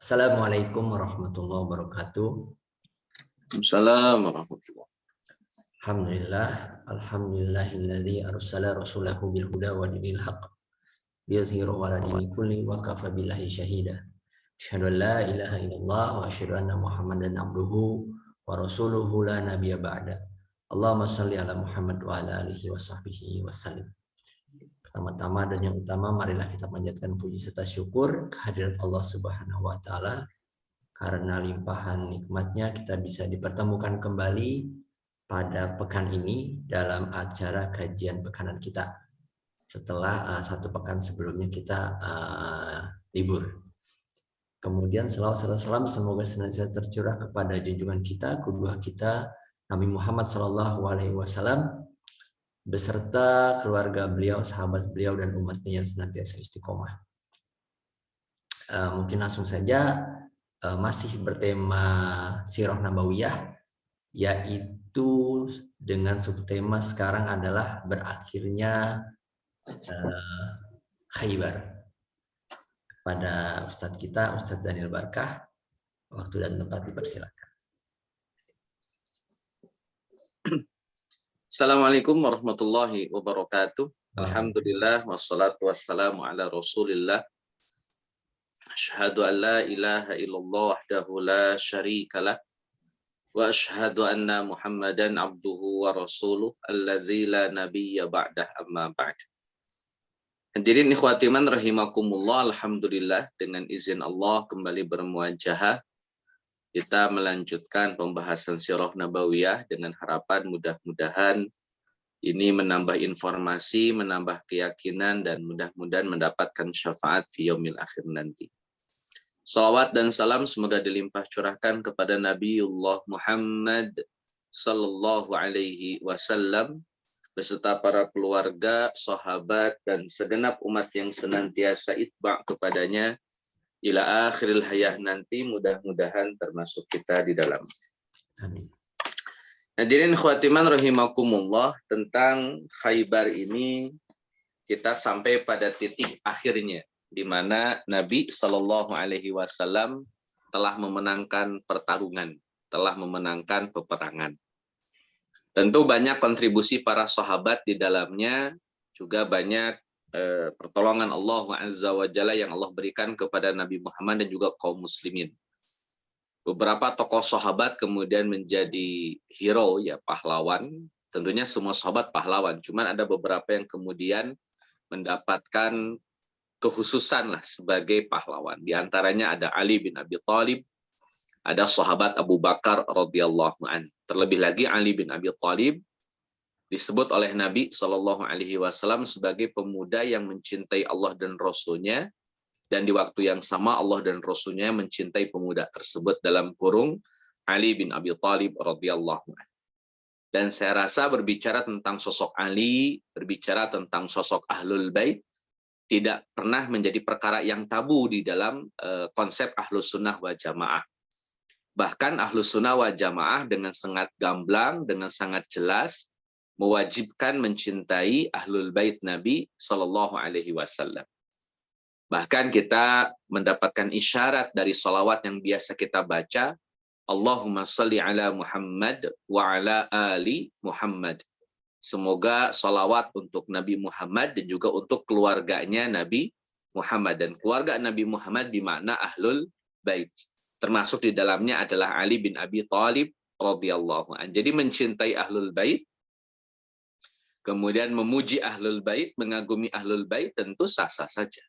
Assalamualaikum warahmatullahi wabarakatuh. Assalamualaikum warahmatullahi Alhamdulillah, alhamdulillahilladzi arsala rasulahu bil huda wa dinil haqq liyuzhirahu 'ala dini kulli wa kafa billahi syahida. Asyhadu an la ilaha illallah wa asyhadu anna Muhammadan abduhu wa rasuluhu la nabiyya ba'da. Allahumma shalli ala Muhammad wa ala alihi wa sahbihi wasallim. Pertama-tama dan yang utama, marilah kita panjatkan puji serta syukur kehadirat Allah Subhanahu wa taala. Karena limpahan nikmatnya kita bisa dipertemukan kembali pada pekan ini dalam acara kajian pekanan kita. Setelah satu pekan sebelumnya kita libur. Kemudian salawat serta salam semoga senantiasa tercurah kepada junjungan kita, qudwah kita, Nabi Muhammad SAW, beserta keluarga beliau, sahabat beliau, dan umatnya yang senantiasa istiqomah. Mungkin langsung saja. Masih bertema Sirah Nabawiyah, yaitu dengan subtema sekarang adalah berakhirnya Khaybar. Pada Ustadz kita, Ustadz Daniel Barkah, waktu dan tempat dipersilakan. Assalamualaikum warahmatullahi wabarakatuh. Alhamdulillah wassalatu wassalamu ala Rasulillah. Asyhadu an la ilaha illallah wahdahu la syarikalah wa asyhadu anna Muhammadan abduhu wa rasuluh alladzi la nabiyya ba'dah amma ba'd. Hadirin ikhwati man rahimakumullah, alhamdulillah dengan izin Allah kembali bermuajahah. Kita melanjutkan pembahasan Sirah Nabawiyah dengan harapan mudah-mudahan ini menambah informasi, menambah keyakinan, dan mudah-mudahan mendapatkan syafaat fi yaumil akhir nanti. Salawat dan salam semoga dilimpah curahkan kepada Nabiullah Muhammad sallallahu alaihi wasallam beserta para keluarga, sahabat, dan segenap umat yang senantiasa itba' kepadanya ila akhiril hayah nanti, mudah-mudahan termasuk kita di dalam. Amin. Hadirin khawatiman rahimakumullah, tentang Khaybar ini kita sampai pada titik akhirnya, di mana Nabi Shallallahu Alaihi Wasallam telah memenangkan pertarungan, telah memenangkan peperangan. Tentu banyak kontribusi para sahabat di dalamnya, juga banyak pertolongan Allah Azza wa Jalla yang Allah berikan kepada Nabi Muhammad dan juga kaum muslimin. Beberapa tokoh sahabat kemudian menjadi hero, ya pahlawan. Tentunya semua sahabat pahlawan, cuman ada beberapa yang kemudian mendapatkan kekhususan lah sebagai pahlawan. Di antaranya ada Ali bin Abi Thalib, ada sahabat Abu Bakar radhiyallahu anhu. Terlebih lagi Ali bin Abi Thalib disebut oleh Nabi Shallallahu Alaihi Wasallam sebagai pemuda yang mencintai Allah dan Rasulnya, dan di waktu yang sama Allah dan Rasulnya mencintai pemuda tersebut, dalam kurung Ali bin Abi Thalib radhiyallahu anhu. Dan saya rasa berbicara tentang sosok Ali, berbicara tentang sosok Ahlul Bait, tidak pernah menjadi perkara yang tabu di dalam konsep Ahlus Sunnah wal Jamaah. Bahkan Ahlus Sunnah wal Jamaah dengan sangat gamblang, dengan sangat jelas mewajibkan mencintai Ahlul Bait Nabi Sallallahu Alaihi Wasallam. Bahkan kita mendapatkan isyarat dari sholawat yang biasa kita baca, Allahumma sholli ala Muhammad wa ala ali Muhammad. Semoga sholawat untuk Nabi Muhammad dan juga untuk keluarganya Nabi Muhammad. Dan keluarga Nabi Muhammad bermakna Ahlul Bait. Termasuk di dalamnya adalah Ali bin Abi Thalib radhiyallahu anhu. Jadi mencintai Ahlul Bait, kemudian memuji Ahlul Bait, mengagumi Ahlul Bait, tentu sah-sah saja.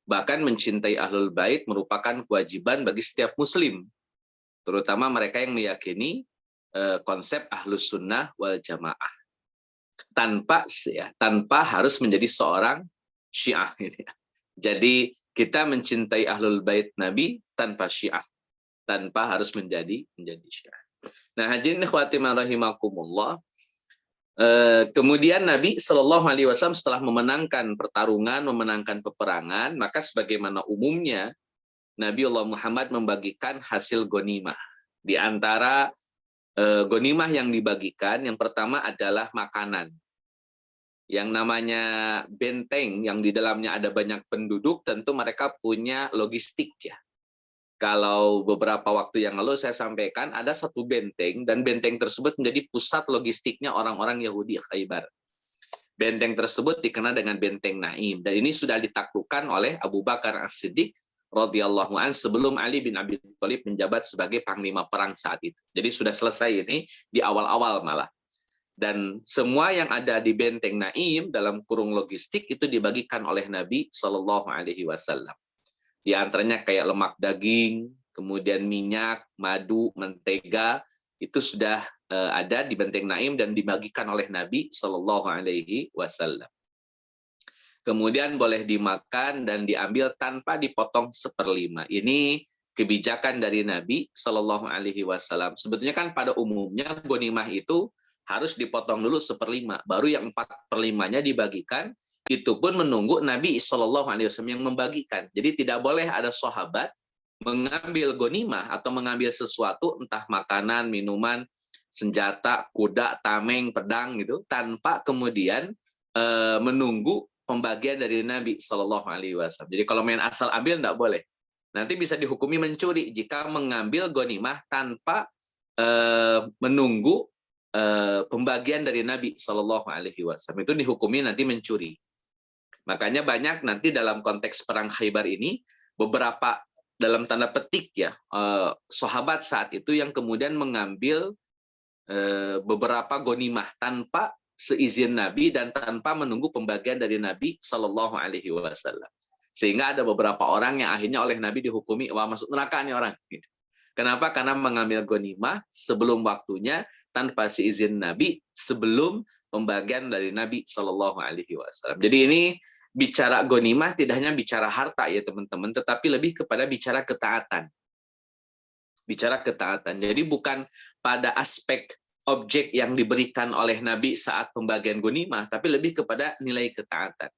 Bahkan mencintai Ahlul Bait merupakan kewajiban bagi setiap muslim, terutama mereka yang meyakini konsep Ahlus Sunnah wal Jamaah. Tanpa harus menjadi seorang Syiah. Jadi kita mencintai Ahlul Bait Nabi tanpa Syiah, tanpa harus menjadi Syiah. Nah, hadirin ikhwati rahimakumullah, kemudian Nabi Shallallahu Alaihi Wasallam setelah memenangkan pertarungan, memenangkan peperangan, maka sebagaimana umumnya Nabi Allah Muhammad membagikan hasil ghanimah. Di antara ghanimah yang dibagikan, yang pertama adalah makanan. Yang namanya benteng yang di dalamnya ada banyak penduduk, tentu mereka punya logistik, ya. Kalau beberapa waktu yang lalu saya sampaikan ada satu benteng, dan benteng tersebut menjadi pusat logistiknya orang-orang Yahudi Khaybar. Benteng tersebut dikenal dengan Benteng Naim, dan ini sudah ditaklukkan oleh Abu Bakar As-Siddiq radhiyallahu an sebelum Ali bin Abi Thalib menjabat sebagai panglima perang saat itu. Jadi sudah selesai ini di awal-awal malah. Dan semua yang ada di Benteng Naim dalam kurung logistik itu dibagikan oleh Nabi Shallallahu Alaihi Wasallam. Di antaranya kayak lemak daging, kemudian minyak, madu, mentega, itu sudah ada di Benteng Naim dan dibagikan oleh Nabi Shallallahu Alaihi Wasallam. Kemudian boleh dimakan dan diambil tanpa dipotong 1/5. Ini kebijakan dari Nabi Shallallahu Alaihi Wasallam. Sebetulnya kan pada umumnya ghanimah itu harus dipotong dulu 1/5, baru yang 4/5-nya dibagikan. Itu pun menunggu Nabi Shallallahu Alaihi Wasallam yang membagikan. Jadi tidak boleh ada sahabat mengambil ghanimah atau mengambil sesuatu, entah makanan, minuman, senjata, kuda, tameng, pedang gitu, tanpa kemudian menunggu pembagian dari Nabi Shallallahu Alaihi Wasallam. Jadi kalau main asal ambil tidak boleh. Nanti bisa dihukumi mencuri jika mengambil ghanimah tanpa menunggu pembagian dari Nabi Shallallahu Alaihi Wasallam. Itu dihukumi nanti mencuri. Makanya banyak nanti dalam konteks perang Khaybar ini beberapa dalam tanda petik ya sahabat saat itu yang kemudian mengambil beberapa ghanimah tanpa seizin Nabi dan tanpa menunggu pembagian dari Nabi Shallallahu Alaihi Wasallam. Sehingga ada beberapa orang yang akhirnya oleh Nabi dihukumi wah masuk neraka nih orang. Kenapa? Karena mengambil ghanimah sebelum waktunya tanpa seizin Nabi sebelum pembagian dari Nabi Shallallahu Alaihi Wasallam. Jadi ini bicara ghanimah tidak hanya bicara harta ya teman-teman, tetapi lebih kepada bicara ketaatan. Bicara ketaatan. Jadi bukan pada aspek objek yang diberikan oleh Nabi saat pembagian ghanimah, tapi lebih kepada nilai ketaatan.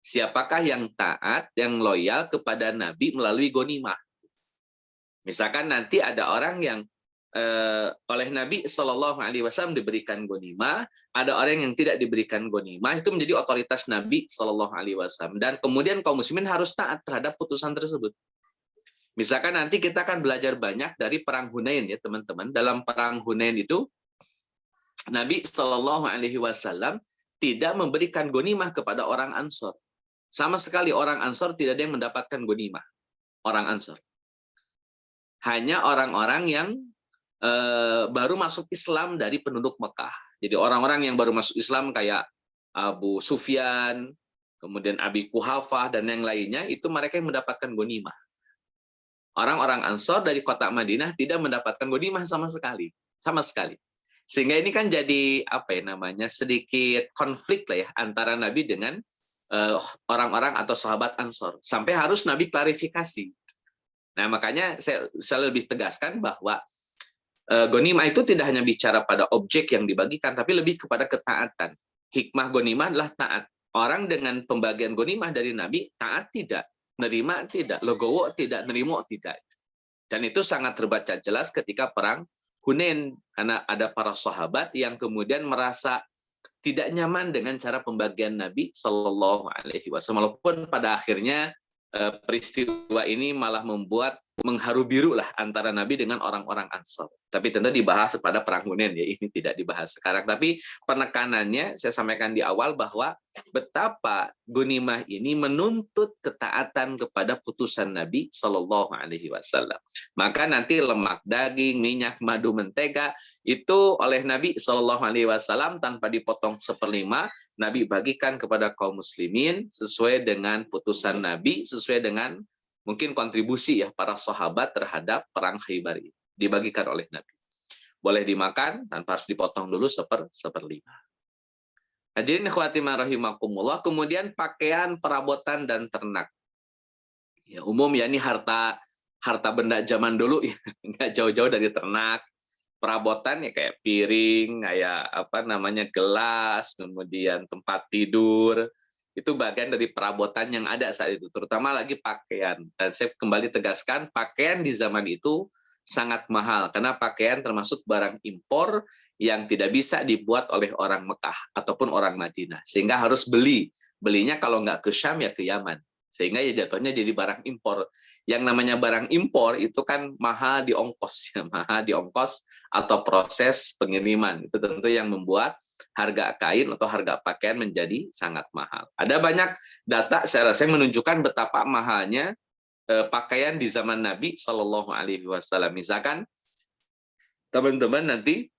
Siapakah yang taat, yang loyal kepada Nabi melalui ghanimah? Misalkan nanti ada orang yang oleh Nabi Shallallahu Alaihi Wasallam diberikan ghanimah, ada orang yang tidak diberikan ghanimah, itu menjadi otoritas Nabi Shallallahu Alaihi Wasallam. Dan kemudian kaum muslimin harus taat terhadap putusan tersebut. Misalkan nanti kita akan belajar banyak dari perang Hunain ya teman-teman. Dalam perang Hunain itu Nabi Shallallahu Alaihi Wasallam tidak memberikan ghanimah kepada orang Ansor. Sama sekali orang Ansor tidak ada yang mendapatkan ghanimah. Orang Ansor. Hanya orang-orang yang baru masuk Islam dari penduduk Mekah. Jadi orang-orang yang baru masuk Islam kayak Abu Sufyan, kemudian Abi Quhafah dan yang lainnya itu mereka yang mendapatkan ghanimah. Orang-orang Ansor dari kota Madinah tidak mendapatkan ghanimah sama sekali, Sehingga ini kan jadi apa ya namanya sedikit konflik lah ya antara Nabi dengan orang-orang atau sahabat Ansor. Sampai harus Nabi klarifikasi. Nah makanya saya lebih tegaskan bahwa ghanimah itu tidak hanya bicara pada objek yang dibagikan, tapi lebih kepada ketaatan. Hikmah ghanimah adalah taat. Orang dengan pembagian ghanimah dari Nabi, taat tidak, nerima tidak, legowo tidak, nerimo tidak. Dan itu sangat terbaca jelas ketika perang Hunain, karena ada para sahabat yang kemudian merasa tidak nyaman dengan cara pembagian Nabi Shallallahu Alaihi Wasallam. Walaupun pada akhirnya peristiwa ini malah membuat mengharu biru lah antara Nabi dengan orang-orang Ansor. Tapi tentu dibahas pada perang Hunain ya, ini tidak dibahas sekarang. Tapi penekanannya saya sampaikan di awal bahwa betapa ghanimah ini menuntut ketaatan kepada putusan Nabi Shallallahu Alaihi Wasallam. Maka nanti lemak daging, minyak, madu, mentega itu oleh Nabi Shallallahu Alaihi Wasallam tanpa dipotong 1/5 Nabi bagikan kepada kaum muslimin sesuai dengan putusan Nabi, sesuai dengan mungkin kontribusi ya para sahabat terhadap perang Khaybar ini dibagikan oleh Nabi. Boleh dimakan tanpa harus dipotong dulu 1/5. Hadirin ikhwati rahimakumullah, kemudian pakaian, perabotan dan ternak. Ya umum ya ini harta benda zaman dulu ya, nggak jauh-jauh dari ternak. Perabotan ya kayak piring, kayak apa namanya gelas, kemudian tempat tidur. Itu bagian dari perabotan yang ada saat itu, terutama lagi pakaian. Dan saya kembali tegaskan, pakaian di zaman itu sangat mahal, karena pakaian termasuk barang impor yang tidak bisa dibuat oleh orang Mekah ataupun orang Madinah. Sehingga harus beli. Belinya kalau nggak ke Syam, ya ke Yaman. Sehingga ya jatuhnya jadi barang impor. Yang namanya barang impor itu kan mahal di ongkos, ya, mahal di ongkos atau proses pengiriman. Itu tentu yang membuat harga kain atau harga pakaian menjadi sangat mahal. Ada banyak data saya rasa yang menunjukkan betapa mahalnya pakaian di zaman Nabi Shallallahu Alaihi Wasallam. Misalkan teman-teman nanti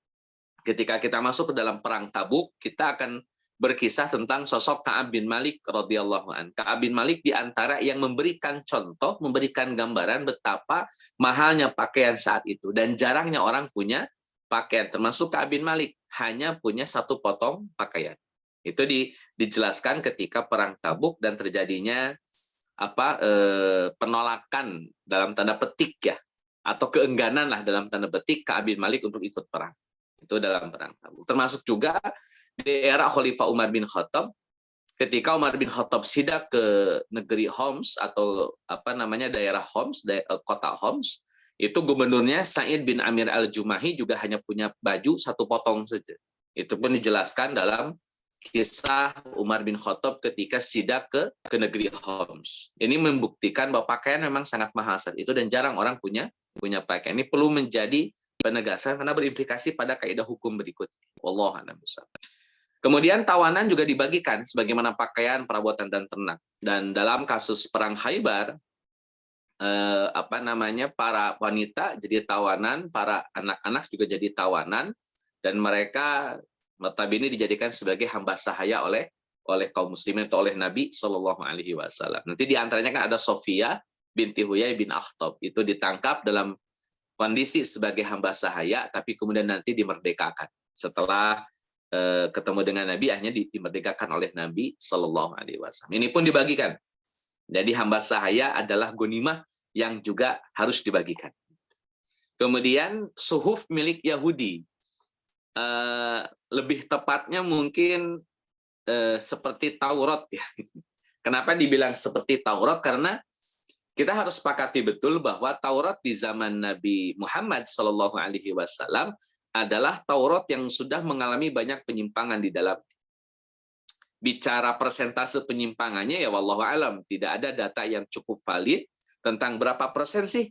ketika kita masuk ke dalam perang Tabuk, kita akan berkisah tentang sosok Ka'ab bin Malik radhiyallahu an. Ka'ab bin Malik di antara yang memberikan contoh, memberikan gambaran betapa mahalnya pakaian saat itu dan jarangnya orang punya pakaian. Termasuk Ka'ab bin Malik hanya punya satu potong pakaian. Itu dijelaskan ketika perang Tabuk dan terjadinya penolakan dalam tanda petik ya, atau keengganan lah dalam tanda petik Ka'ab bin Malik untuk ikut perang. Itu dalam perang Tabuk. Termasuk juga di era Khalifah Umar bin Khattab, ketika Umar bin Khattab sidak ke negeri Homs atau daerah Homs, kota Homs, itu gubernurnya Sa'id bin Amir al-Jumahi juga hanya punya baju satu potong saja. Itu pun dijelaskan dalam kisah Umar bin Khattab ketika sidak ke negeri Homs. Ini membuktikan bahwa pakaian memang sangat mahal saat itu dan jarang orang punya pakaian. Ini perlu menjadi penegasan karena berimplikasi pada kaidah hukum berikut. Wallahu a'lam bishawab. Kemudian tawanan juga dibagikan sebagaimana pakaian, perabotan dan ternak. Dan dalam kasus perang Khaybar, para wanita jadi tawanan, para anak-anak juga jadi tawanan, dan mereka notabene dijadikan sebagai hamba sahaya oleh kaum muslimin atau oleh Nabi Shallallahu Alaihi Wasallam. Nanti diantaranya kan ada Sofia binti Huyai bin Akhtab, itu ditangkap dalam kondisi sebagai hamba sahaya, tapi kemudian nanti dimerdekakan setelah ketemu dengan Nabi, akhirnya dimerdekakan oleh Nabi Shallallahu Alaihi Wasallam. Ini pun dibagikan. Jadi hamba sahaya adalah ghanimah yang juga harus dibagikan. Kemudian suhuf milik Yahudi, lebih tepatnya mungkin seperti Taurat ya. Kenapa dibilang seperti Taurat? Karena kita harus sepakati betul bahwa Taurat di zaman Nabi Muhammad Shallallahu Alaihi Wasallam adalah Taurat yang sudah mengalami banyak penyimpangan di dalam. Bicara persentase penyimpangannya ya wallahu alam, tidak ada data yang cukup valid tentang berapa persen sih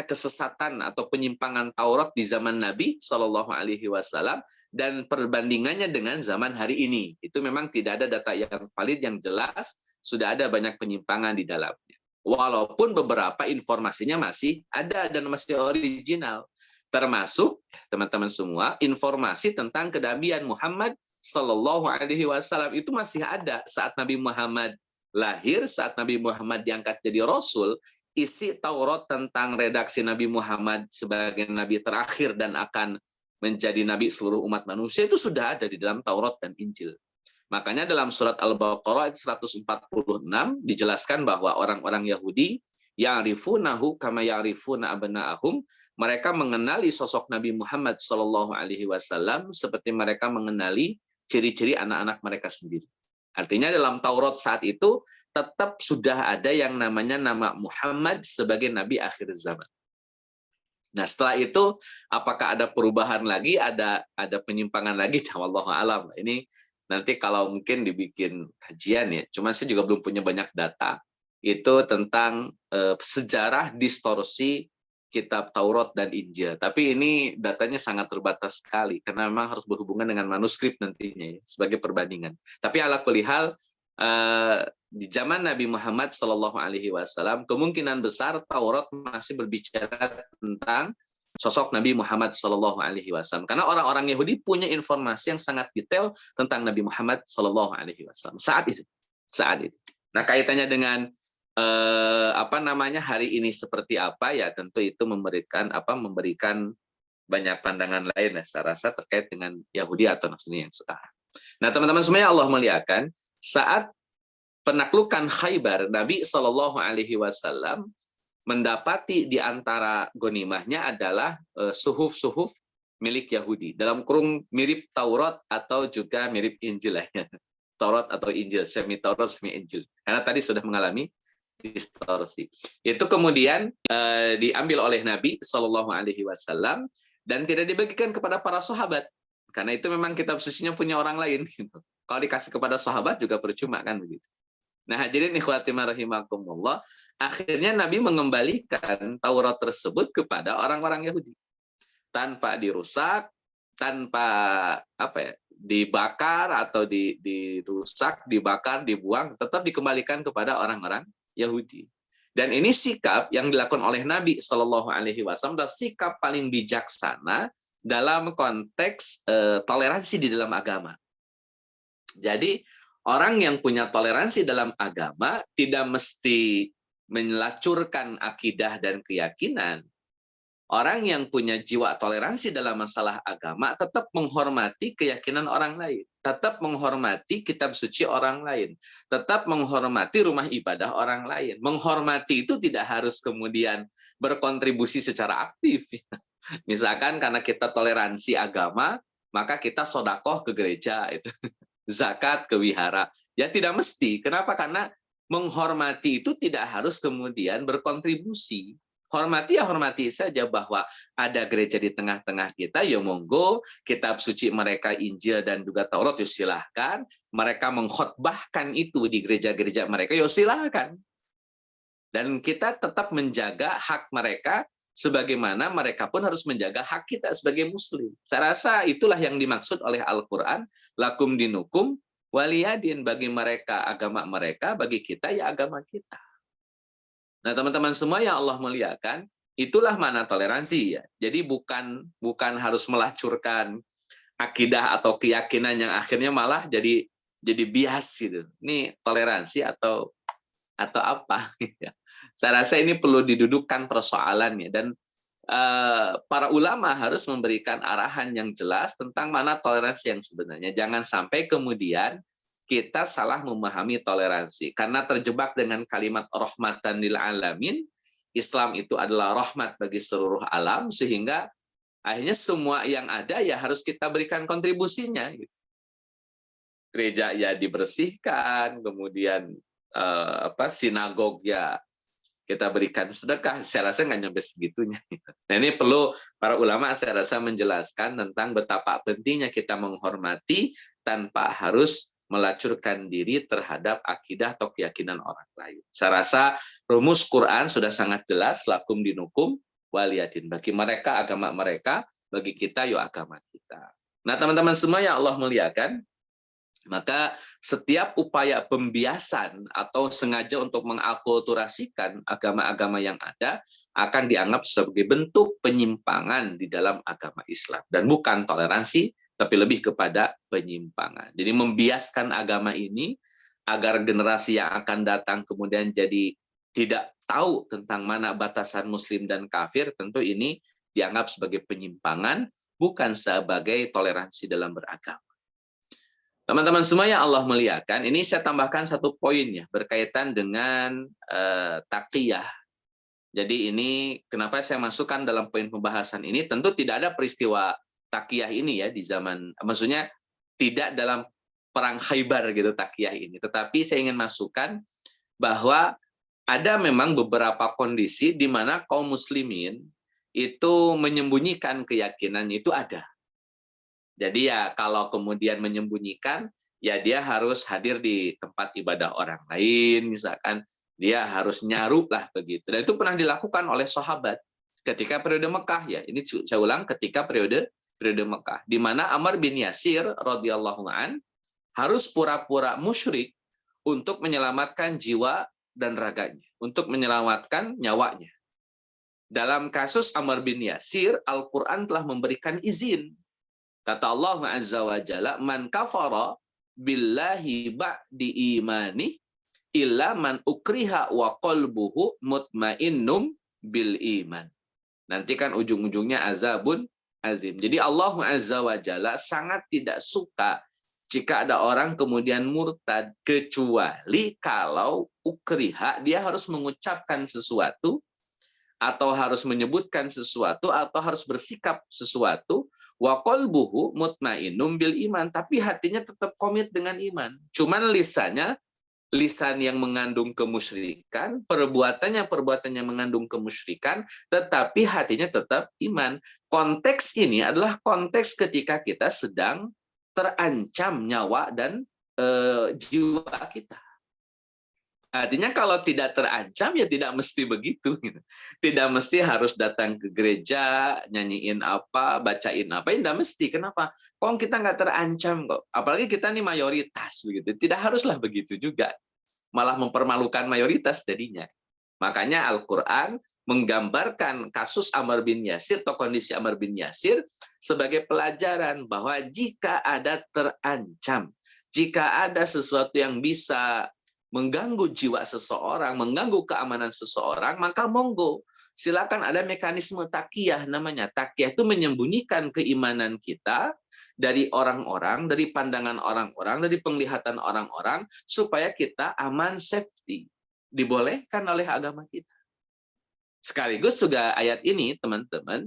kesesatan atau penyimpangan Taurat di zaman Nabi Shallallahu Alaihi Wasallam dan perbandingannya dengan zaman hari ini. Itu memang tidak ada data yang valid yang jelas, sudah ada banyak penyimpangan di dalamnya. Walaupun beberapa informasinya masih ada dan masih original. Termasuk teman-teman semua informasi tentang kenabian Muhammad Sallallahu Alaihi Wasallam itu masih ada saat Nabi Muhammad lahir, saat Nabi Muhammad diangkat jadi Rasul. Isi Taurat tentang redaksi Nabi Muhammad sebagai Nabi terakhir dan akan menjadi Nabi seluruh umat manusia itu sudah ada di dalam Taurat dan Injil. Makanya dalam surat Al-Baqarah 146 dijelaskan bahwa orang-orang Yahudi ya'rifunahu kama ya'rifuna abna'ahum, mereka mengenali sosok Nabi Muhammad Shallallahu Alaihi Wasallam seperti mereka mengenali ciri-ciri anak-anak mereka sendiri. Artinya dalam Taurat saat itu tetap sudah ada yang namanya nama Muhammad sebagai Nabi akhir zaman. Nah setelah itu apakah ada perubahan lagi, ada penyimpangan lagi? Wallahu alam. Ini nanti kalau mungkin dibikin kajian ya. Cuma saya juga belum punya banyak data itu tentang sejarah distorsi kitab Taurat dan Injil. Tapi ini datanya sangat terbatas sekali karena memang harus berhubungan dengan manuskrip nantinya ya, sebagai perbandingan. Tapi ala kulli hal di zaman Nabi Muhammad Shallallahu Alaihi Wasallam kemungkinan besar Taurat masih berbicara tentang sosok Nabi Muhammad Shallallahu Alaihi Wasallam karena orang-orang Yahudi punya informasi yang sangat detail tentang Nabi Muhammad Shallallahu Alaihi Wasallam saat itu. Nah kaitannya dengan hari ini seperti apa ya tentu itu memberikan banyak pandangan lain ya, saya rasa terkait dengan Yahudi atau Nasrani yang sekarang. Nah teman-teman semuanya Allah muliakan, saat penaklukan Khaybar Nabi Shallallahu Alaihi Wasallam mendapati di antara ghanimahnya adalah suhuf-suhuf milik Yahudi dalam kurung mirip Taurat atau juga mirip Injil ya. Taurat atau Injil, semi Taurat semi Injil karena tadi sudah mengalami distorsi. Itu kemudian diambil oleh Nabi Shallallahu Alaihi Wasallam dan tidak dibagikan kepada para sahabat karena itu memang kitab sucinya punya orang lain. Gitu. Kalau dikasih kepada sahabat juga percuma kan begitu. Nah, hadirin ikhwati rahimakumullah, akhirnya Nabi mengembalikan Taurat tersebut kepada orang-orang Yahudi tanpa dirusak, tanpa dibakar atau dirusak, dibakar, dibuang, tetap dikembalikan kepada orang-orang Yahudi. Dan ini sikap yang dilakukan oleh Nabi Shallallahu Alaihi Wasallam adalah sikap paling bijaksana dalam konteks toleransi di dalam agama. Jadi orang yang punya toleransi dalam agama tidak mesti melacurkan akidah dan keyakinan. Orang yang punya jiwa toleransi dalam masalah agama tetap menghormati keyakinan orang lain, tetap menghormati kitab suci orang lain, tetap menghormati rumah ibadah orang lain. Menghormati itu tidak harus kemudian berkontribusi secara aktif. Misalkan karena kita toleransi agama, maka kita sodakoh ke gereja, itu zakat ke wihara. Ya tidak mesti. Kenapa? Karena menghormati itu tidak harus kemudian berkontribusi. Hormati ya hormati saja, bahwa ada gereja di tengah-tengah kita, ya monggo, kitab suci mereka Injil dan juga Taurat, ya silahkan. Mereka mengkhotbahkan itu di gereja-gereja mereka, ya silahkan. Dan kita tetap menjaga hak mereka, sebagaimana mereka pun harus menjaga hak kita sebagai muslim. Saya rasa itulah yang dimaksud oleh Al-Quran, lakum dinukum waliyadin, bagi mereka agama mereka, bagi kita ya agama kita. Nah, teman-teman semua yang Allah muliakan, itulah mana toleransi ya. Jadi bukan harus melacurkan akidah atau keyakinan yang akhirnya malah jadi bias gitu. Ini toleransi atau apa? Saya rasa ini perlu didudukkan persoalannya, dan para ulama harus memberikan arahan yang jelas tentang mana toleransi yang sebenarnya. Jangan sampai kemudian kita salah memahami toleransi karena terjebak dengan kalimat rahmatan lil alamin. Islam itu adalah rahmat bagi seluruh alam, sehingga akhirnya semua yang ada ya harus kita berikan kontribusinya. Gereja ya dibersihkan, kemudian sinagog ya kita berikan sedekah. Saya rasa nggak nyampe segitunya. Nah, ini perlu para ulama saya rasa menjelaskan tentang betapa pentingnya kita menghormati tanpa harus melacurkan diri terhadap akidah atau keyakinan orang lain. Saya rasa rumus Quran sudah sangat jelas, lakum dinukum waliyadin. Bagi mereka agama mereka, bagi kita yuk agama kita. Nah, teman-teman semua yang Allah muliakan, maka setiap upaya pembiasan atau sengaja untuk mengakulturasikan agama-agama yang ada akan dianggap sebagai bentuk penyimpangan di dalam agama Islam. Dan bukan toleransi, tapi lebih kepada penyimpangan. Jadi membiaskan agama ini agar generasi yang akan datang kemudian jadi tidak tahu tentang mana batasan muslim dan kafir, tentu ini dianggap sebagai penyimpangan, bukan sebagai toleransi dalam beragama. Teman-teman semua yang Allah muliakan, ini saya tambahkan satu poin ya, berkaitan dengan taqiyah. Jadi ini kenapa saya masukkan dalam poin pembahasan ini, tentu tidak ada peristiwa taqiyah ini ya di zaman, maksudnya tidak dalam perang Khaybar gitu taqiyah ini, tetapi saya ingin masukkan bahwa ada memang beberapa kondisi di mana kaum muslimin itu menyembunyikan keyakinan itu ada. Jadi ya kalau kemudian menyembunyikan, ya dia harus hadir di tempat ibadah orang lain, misalkan dia harus nyaru lah begitu. Dan itu pernah dilakukan oleh sahabat ketika periode Mekah ya. Ini saya ulang, ketika periode Mekah, di mana Ammar bin Yasir radhiyallahu an harus pura-pura musyrik untuk menyelamatkan jiwa dan raganya, untuk menyelamatkan nyawanya. Dalam kasus Ammar bin Yasir, Al-Quran telah memberikan izin. Kata Allah Azza wa Jalla, man kafara billahi ba'di imani illa man ukriha wa qalbuhu mutmainnum bil iman. Nanti kan ujung-ujungnya azabun azim. Jadi Allah Azza wa Jalla sangat tidak suka jika ada orang kemudian murtad, kecuali kalau ukriha, dia harus mengucapkan sesuatu, atau harus menyebutkan sesuatu, atau harus bersikap sesuatu, wa qalbuhu mutmainnum bil iman, tapi hatinya tetap komit dengan iman. Cuman lisannya lisan yang mengandung kemusyrikan, perbuatannya mengandung kemusyrikan, tetapi hatinya tetap iman. Konteks ini adalah konteks ketika kita sedang terancam nyawa dan jiwa kita. Artinya kalau tidak terancam ya tidak mesti begitu. Gitu. Tidak mesti harus datang ke gereja, nyanyiin apa, bacain apa, ya tidak mesti. Kenapa? Kok kita nggak terancam kok. Apalagi kita nih mayoritas begitu. Tidak haruslah begitu juga. Malah mempermalukan mayoritas jadinya. Makanya Al-Quran menggambarkan kasus Ammar bin Yasir atau kondisi Ammar bin Yasir sebagai pelajaran bahwa jika ada terancam, jika ada sesuatu yang bisa mengganggu jiwa seseorang, mengganggu keamanan seseorang, maka monggo. Silakan ada mekanisme takiyah namanya. Takiyah itu menyembunyikan keimanan kita dari orang-orang, dari pandangan orang-orang, dari penglihatan orang-orang, supaya kita aman, safety. Dibolehkan oleh agama kita. Sekaligus juga ayat ini, teman-teman,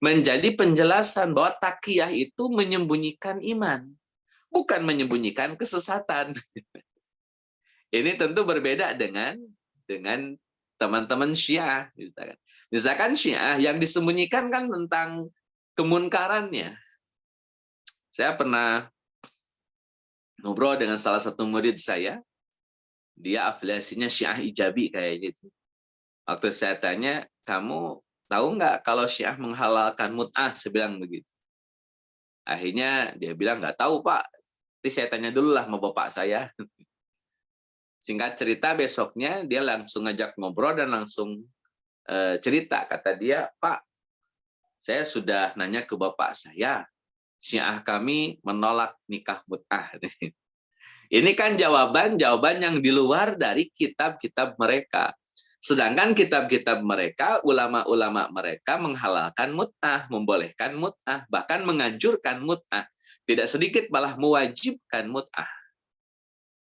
menjadi penjelasan bahwa takiyah itu menyembunyikan iman, bukan menyembunyikan kesesatan. Ini tentu berbeda dengan teman-teman Syiah. Misalkan Syiah yang disembunyikan kan tentang kemunkarannya. Saya pernah ngobrol dengan salah satu murid saya, dia afiliasinya Syiah Ijabi kayak gitu. Waktu saya tanya, kamu tahu nggak kalau Syiah menghalalkan mut'ah? Saya bilang begitu. Akhirnya dia bilang, nggak tahu Pak. Nanti saya tanya dulu lah sama bapak saya. Singkat cerita, besoknya dia langsung ngajak ngobrol dan langsung cerita. Kata dia, Pak, saya sudah nanya ke bapak saya, Syiah kami menolak nikah mut'ah. Ini kan jawaban yang di luar dari kitab-kitab mereka. Sedangkan kitab-kitab mereka, ulama-ulama mereka menghalalkan mut'ah, membolehkan mut'ah, bahkan menganjurkan mut'ah. Tidak sedikit malah mewajibkan mut'ah.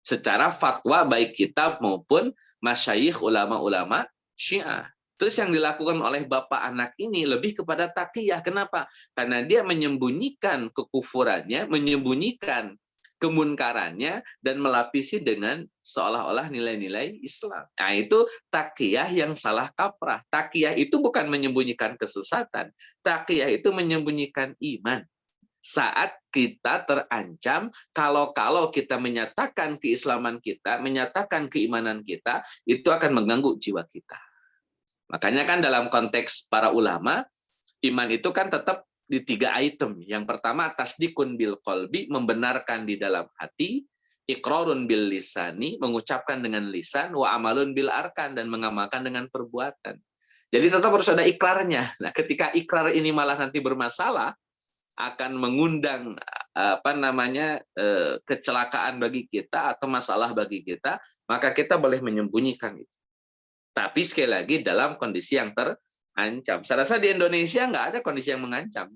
Secara fatwa baik kitab maupun masyayikh ulama-ulama Syiah. Terus yang dilakukan oleh bapak anak ini lebih kepada takiyah. Kenapa? Karena dia menyembunyikan kekufurannya, menyembunyikan kemunkarannya, dan melapisi dengan seolah-olah nilai-nilai Islam. Nah, itu takiyah yang salah kaprah. Takiyah itu bukan menyembunyikan kesesatan. Takiyah itu menyembunyikan iman. Saat kita terancam, kalau kita menyatakan keislaman kita, menyatakan keimanan kita, itu akan mengganggu jiwa kita. Makanya kan dalam konteks para ulama, iman itu kan tetap di 3 item. Yang pertama, tasdikun bil qalbi, membenarkan di dalam hati, iqrarun bil lisani, mengucapkan dengan lisan, wa amalun bil arkan, dan mengamalkan dengan perbuatan. Jadi tetap harus ada ikrarnya. Nah, ketika ikrar ini malah nanti bermasalah, akan mengundang kecelakaan bagi kita atau masalah bagi kita, maka kita boleh menyembunyikan itu. Tapi sekali lagi dalam kondisi yang terancam. Saya rasa di Indonesia nggak ada kondisi yang mengancam.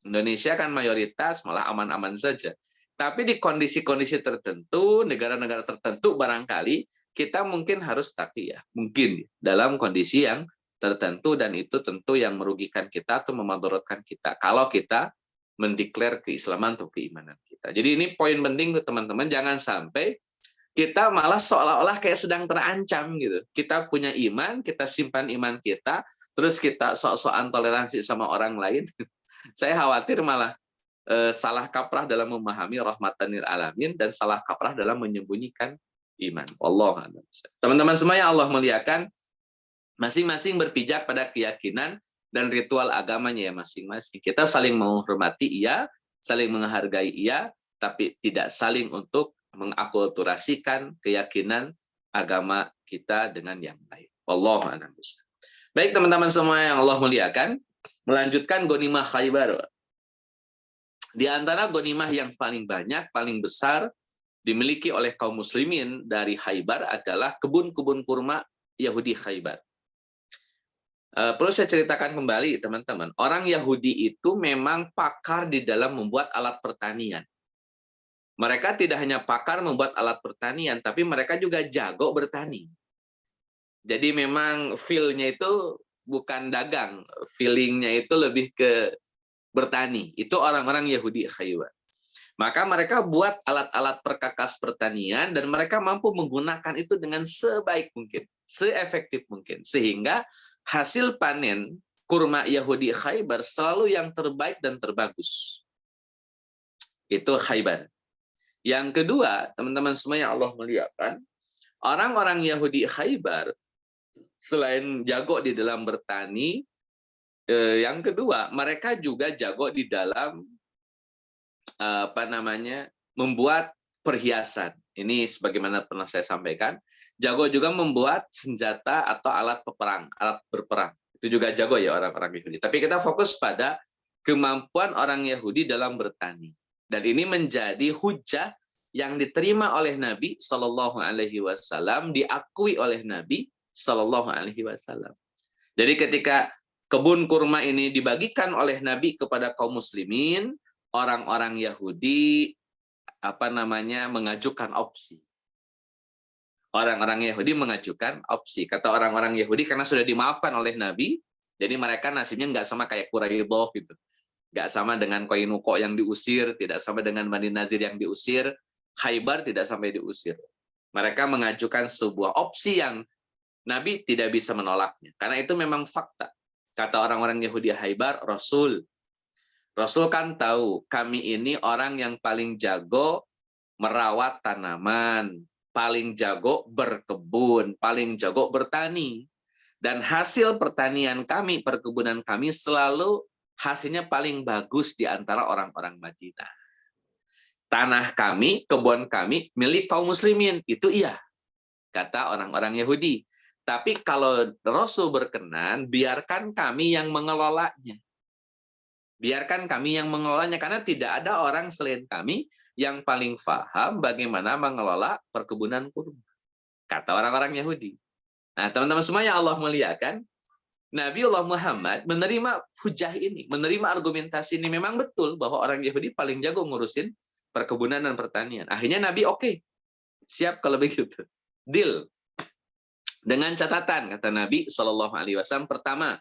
Indonesia kan mayoritas malah aman-aman saja. Tapi di kondisi-kondisi tertentu, negara-negara tertentu barangkali kita mungkin harus takiyah. Mungkin dalam kondisi yang tertentu, dan itu tentu yang merugikan kita atau memudaratkan kita. Kalau kita mendeklar keislaman atau keimanan kita. Jadi ini poin penting teman-teman, jangan sampai kita malah seolah-olah kayak sedang terancam gitu. Kita punya iman, kita simpan iman kita, terus kita sok-sokan toleransi sama orang lain. Saya khawatir malah salah kaprah dalam memahami rahmatan lil alamin dan salah kaprah dalam menyembunyikan iman. Allah. Teman-teman semua yang Allah muliakan, masing-masing berpijak pada keyakinan dan ritual agamanya ya masing-masing. Kita saling menghormati iya, saling menghargai iya, tapi tidak saling untuk mengakulturasikan keyakinan agama kita dengan yang lain. Wallahu a'lam bishawab. Baik teman-teman semua yang Allah muliakan, melanjutkan ghanimah Khaybar. Di antara ghanimah yang paling banyak, paling besar dimiliki oleh kaum muslimin dari Khaybar adalah kebun-kebun kurma Yahudi Khaybar. Perlu saya ceritakan kembali teman-teman, orang Yahudi itu memang pakar di dalam membuat alat pertanian. Mereka tidak hanya pakar membuat alat pertanian, tapi mereka juga jago bertani. Jadi memang feel-nya itu bukan dagang, feeling-nya itu lebih ke bertani. Itu orang-orang Yahudi Khaybar. Maka mereka buat alat-alat perkakas pertanian dan mereka mampu menggunakan itu dengan sebaik mungkin, seefektif mungkin. Sehingga hasil panen kurma Yahudi Khaybar selalu yang terbaik dan terbagus. Itu Khaybar. Yang kedua, teman-teman semua yang Allah muliakan, Orang-orang Yahudi Khaybar selain jago di dalam bertani, yang kedua mereka juga jago di dalam membuat perhiasan. Ini sebagaimana pernah saya sampaikan, jago juga membuat senjata atau alat peperang, alat berperang. Itu juga jago ya orang-orang Yahudi. Tapi kita fokus pada kemampuan orang Yahudi dalam bertani. Dan ini menjadi hujah yang diterima oleh Nabi Shallallahu Alaihi Wasallam, diakui oleh Nabi Shallallahu Alaihi Wasallam. Jadi ketika kebun kurma ini dibagikan oleh Nabi kepada kaum muslimin, orang-orang Yahudi mengajukan opsi. Orang-orang Yahudi mengajukan opsi. Kata orang-orang Yahudi karena sudah dimaafkan oleh Nabi, jadi mereka nasibnya nggak sama kayak Quraidah gitu. Nggak sama dengan Qainuqa yang diusir, tidak sama dengan Bani Nadir yang diusir, Khaybar tidak sampai diusir. Mereka mengajukan sebuah opsi yang Nabi tidak bisa menolaknya. Karena itu memang fakta. Kata orang-orang Yahudi Khaybar, Rasul kan tahu kami ini orang yang paling jago merawat tanaman, paling jago berkebun, paling jago bertani. Dan hasil pertanian kami, perkebunan kami selalu hasilnya paling bagus di antara orang-orang Madinah. Tanah kami, kebun kami, milik kaum muslimin. Itu iya, kata orang-orang Yahudi. Tapi kalau Rasul berkenan, biarkan kami yang mengelolanya. Biarkan kami yang mengelolanya, karena tidak ada orang selain kami yang paling paham bagaimana mengelola perkebunan kurma. Kata orang-orang Yahudi. Nah, teman-teman semua yang Allah muliakan, Nabiullah Muhammad menerima hujah ini, menerima argumentasi ini. Memang betul bahwa orang Yahudi paling jago ngurusin perkebunan dan pertanian. Akhirnya Nabi oke, siap kalau begitu. Deal. Dengan catatan, kata Nabi SAW, pertama,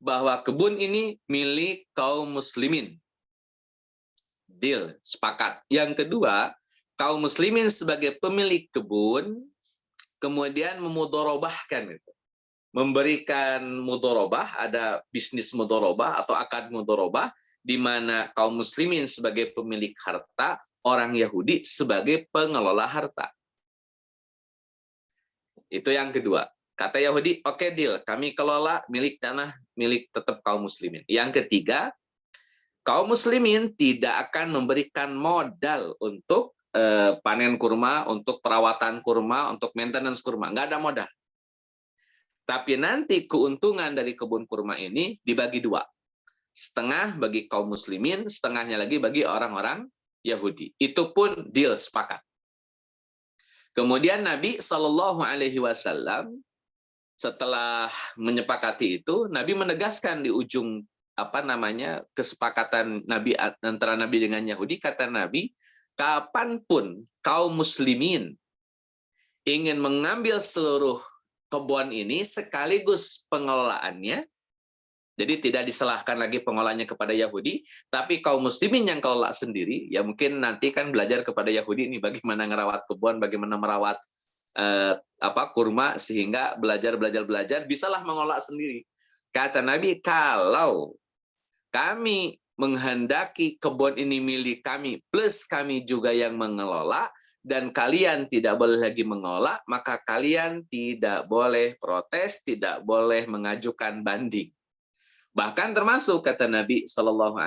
bahwa kebun ini milik kaum muslimin. Deal, sepakat. Yang kedua, kaum muslimin sebagai pemilik kebun, kemudian memudorobahkan itu. Memberikan mudorobah, ada bisnis mudorobah atau akad mudorobah, di mana kaum muslimin sebagai pemilik harta, orang Yahudi sebagai pengelola harta. Itu yang kedua. Kata Yahudi, oke deal, kami kelola milik tanah, milik tetap kaum muslimin. Yang ketiga, kaum muslimin tidak akan memberikan modal untuk panen kurma, untuk perawatan kurma, untuk maintenance kurma. Nggak ada modal. Tapi nanti keuntungan dari kebun kurma ini dibagi dua. Setengah bagi kaum muslimin, setengahnya lagi bagi orang-orang Yahudi. Itu pun deal, sepakat. Kemudian Nabi SAW setelah menyepakati itu, Nabi menegaskan di ujung kesepakatan Nabi antara Nabi dengan Yahudi, kata Nabi, kapanpun kaum muslimin ingin mengambil seluruh kebun ini sekaligus pengelolaannya, jadi tidak diserahkan lagi pengelolaannya kepada Yahudi, tapi kaum muslimin yang kelola sendiri. Ya mungkin nanti kan belajar kepada Yahudi ini bagaimana merawat kebun, bagaimana merawat kurma, sehingga belajar bisalah mengelola sendiri. Kata Nabi, kalau kami menghendaki kebun ini milik kami plus kami juga yang mengelola, dan kalian tidak boleh lagi mengelola, maka kalian tidak boleh protes, tidak boleh mengajukan banding. Bahkan termasuk kata Nabi SAW,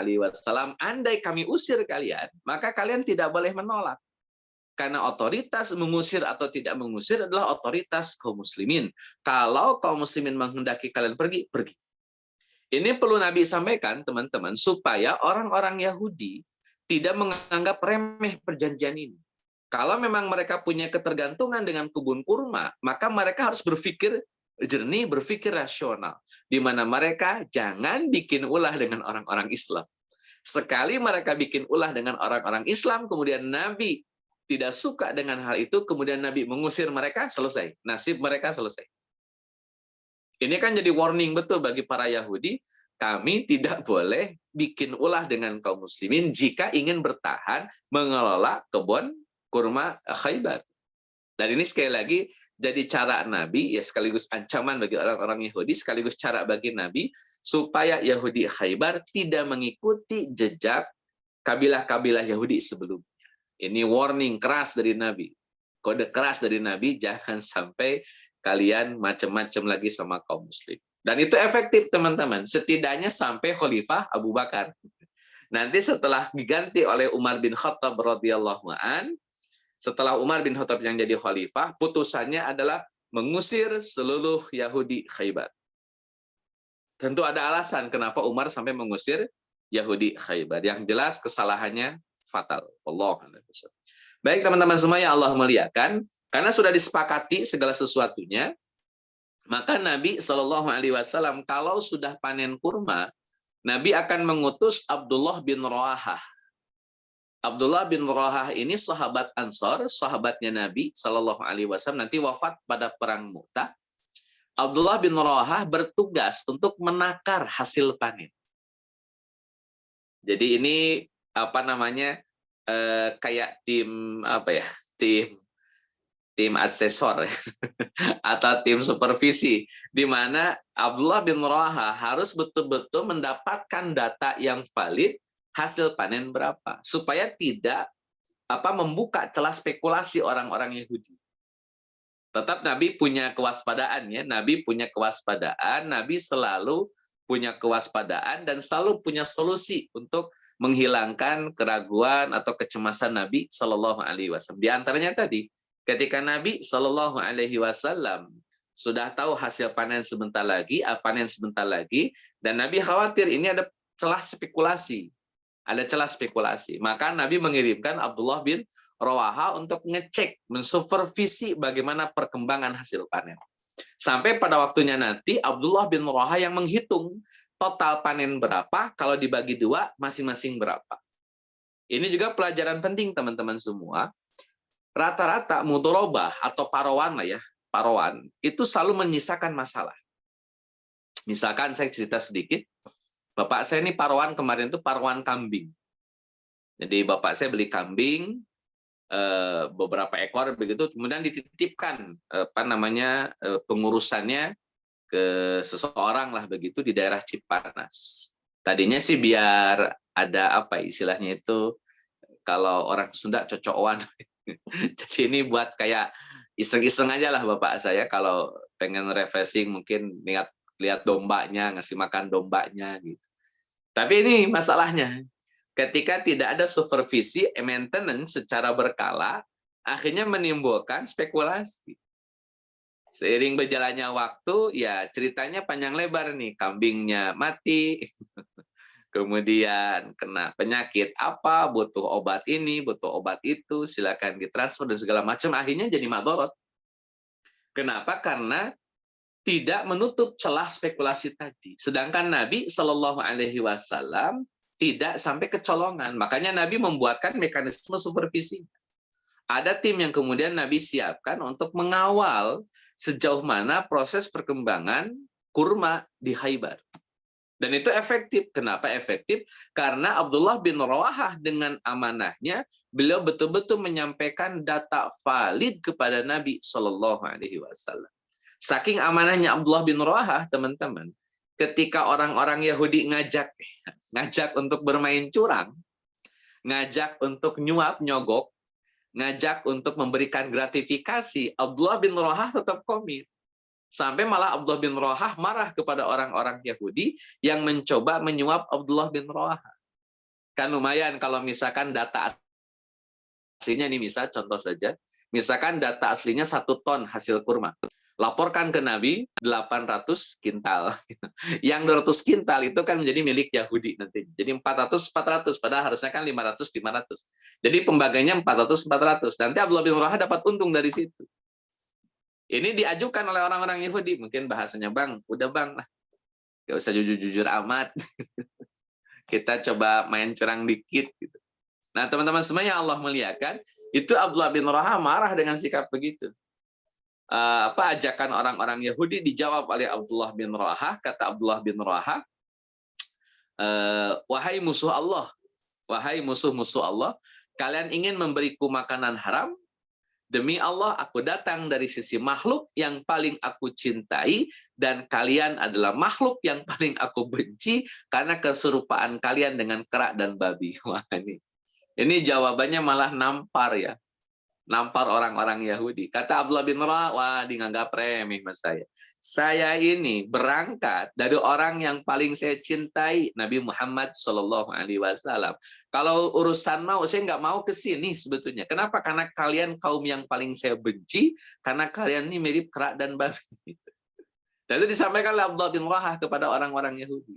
andai kami usir kalian, maka kalian tidak boleh menolak. Karena otoritas mengusir atau tidak mengusir adalah otoritas kaum muslimin. Kalau kaum muslimin menghendaki kalian pergi, pergi. Ini perlu Nabi sampaikan, teman-teman, supaya orang-orang Yahudi tidak menganggap remeh perjanjian ini. Kalau memang mereka punya ketergantungan dengan kebun kurma, maka mereka harus berpikir jernih, berpikir rasional. Di mana mereka jangan bikin ulah dengan orang-orang Islam. Sekali mereka bikin ulah dengan orang-orang Islam, kemudian Nabi tidak suka dengan hal itu, kemudian Nabi mengusir mereka, selesai. Nasib mereka selesai. Ini kan jadi warning betul bagi para Yahudi, kami tidak boleh bikin ulah dengan kaum muslimin jika ingin bertahan mengelola kebun kurma Khaybar. Dan ini sekali lagi jadi cara Nabi, ya sekaligus ancaman bagi orang-orang Yahudi, sekaligus cara bagi Nabi supaya Yahudi Khaybar tidak mengikuti jejak kabilah-kabilah Yahudi sebelumnya. Ini warning keras dari Nabi. kode keras dari Nabi, jangan sampai kalian macam-macam lagi sama kaum muslim. Dan itu efektif teman-teman, setidaknya sampai Khalifah Abu Bakar. Nanti setelah diganti oleh Umar bin Khattab radhiyallahu an, setelah Umar bin Khattab yang jadi khalifah, putusannya adalah mengusir seluruh Yahudi Khaybar. Tentu ada alasan kenapa Umar sampai mengusir Yahudi Khaybar. Yang jelas kesalahannya fatal. Allah. Baik teman-teman semua yang Allah muliakan, karena sudah disepakati segala sesuatunya, maka Nabi Shallallahu Alaihi Wasallam kalau sudah panen kurma, Nabi akan mengutus Abdullah bin Rawahah. Abdullah bin Rawahah ini sahabat Ansor, sahabatnya Nabi Shallallahu Alaihi Wasallam, nanti wafat pada perang Mu'tah. Abdullah bin Rawahah bertugas untuk menakar hasil panen. Jadi ini apa namanya, kayak tim apa ya, tim asesor atau tim supervisi, di mana Abdullah bin Rawahah harus betul-betul mendapatkan data yang valid, hasil panen berapa, supaya tidak membuka celah spekulasi orang-orang Yahudi. Tetap Nabi punya kewaspadaan ya, Nabi punya kewaspadaan, Nabi selalu punya kewaspadaan dan selalu punya solusi untuk menghilangkan keraguan atau kecemasan Nabi Shallallahu Alaihi Wasallam. Di antaranya tadi, ketika Nabi Shallallahu Alaihi Wasallam sudah tahu hasil panen sebentar lagi, dan Nabi khawatir ini ada celah spekulasi, maka Nabi mengirimkan Abdullah bin Rawahah untuk ngecek, mensupervisi bagaimana perkembangan hasil panen. Sampai pada waktunya nanti Abdullah bin Rawahah yang menghitung total panen berapa, kalau dibagi dua masing-masing berapa. Ini juga pelajaran penting teman-teman semua. Rata-rata mudharabah atau parawan itu selalu menyisakan masalah. Misalkan saya cerita sedikit, bapak saya ini parawan kemarin itu parawan kambing. Jadi bapak saya beli kambing beberapa ekor begitu, kemudian dititipkan pengurusannya ke seseorang lah begitu di daerah Cipanas. Tadinya sih biar ada istilahnya itu, kalau orang Sunda cocokan. Jadi ini buat kayak iseng-iseng aja lah bapak saya, kalau pengen refreshing mungkin lihat dombanya, ngasih makan dombanya gitu. Tapi ini masalahnya, ketika tidak ada supervisi maintenance secara berkala, akhirnya menimbulkan spekulasi. Seiring berjalannya waktu, ya ceritanya panjang lebar nih, kambingnya mati, kemudian kena penyakit apa, butuh obat ini, butuh obat itu, silakan ditransfer dan segala macam, akhirnya jadi madorot. Kenapa? Karena tidak menutup celah spekulasi tadi. Sedangkan Nabi Shallallahu Alaihi Wasallam tidak sampai kecolongan. Makanya Nabi membuatkan mekanisme supervisi. Ada tim yang kemudian Nabi siapkan untuk mengawal sejauh mana proses perkembangan kurma di Khaybar. Dan itu efektif. Kenapa efektif? Karena Abdullah bin Rawahah dengan amanahnya, beliau betul-betul menyampaikan data valid kepada Nabi Shallallahu Alaihi Wasallam. Saking amanahnya Abdullah bin Rawahah, teman-teman, ketika orang-orang Yahudi ngajak untuk bermain curang, ngajak untuk nyuap, nyogok, ngajak untuk memberikan gratifikasi, Abdullah bin Rawahah tetap komit. Sampai malah Abdullah bin Rawahah marah kepada orang-orang Yahudi yang mencoba menyuap Abdullah bin Rawahah. Kan lumayan kalau misalkan data aslinya, nih misal contoh saja, misalkan data aslinya 1 ton hasil kurma. Laporkan ke Nabi 800 kintal. Yang 200 kintal itu kan menjadi milik Yahudi nanti. Jadi 400, padahal harusnya kan 500. Jadi pembagiannya 400. Nanti Abdullah bin Rawahah dapat untung dari situ. Ini diajukan oleh orang-orang Yahudi. Mungkin bahasanya, bang, udah bang lah. Gak usah jujur-jujur amat. Kita coba main curang dikit. Gitu. Nah teman-teman semuanya Allah muliakan, itu Abdullah bin Rawahah marah dengan sikap begitu. Ajakan orang-orang Yahudi dijawab oleh Abdullah bin Rawahah. Kata Abdullah bin Rawahah, wahai musuh Allah, wahai musuh-musuh Allah, kalian ingin memberiku makanan haram? Demi Allah, aku datang dari sisi makhluk yang paling aku cintai, dan kalian adalah makhluk yang paling aku benci karena keserupaan kalian dengan kera dan babi. Wah, ini jawabannya malah nampar ya. nampar orang-orang Yahudi. Kata Abdullah bin Rawah, wah dianggap remeh mas saya. Saya ini berangkat dari orang yang paling saya cintai, Nabi Muhammad Shallallahu Alaihi Wasallam. Kalau urusan mau, saya nggak mau ke sini sebetulnya. Kenapa? Karena kalian kaum yang paling saya benci, karena kalian ini mirip kera dan babi. Dan itu disampaikan oleh Abdullah bin Rawah kepada orang-orang Yahudi.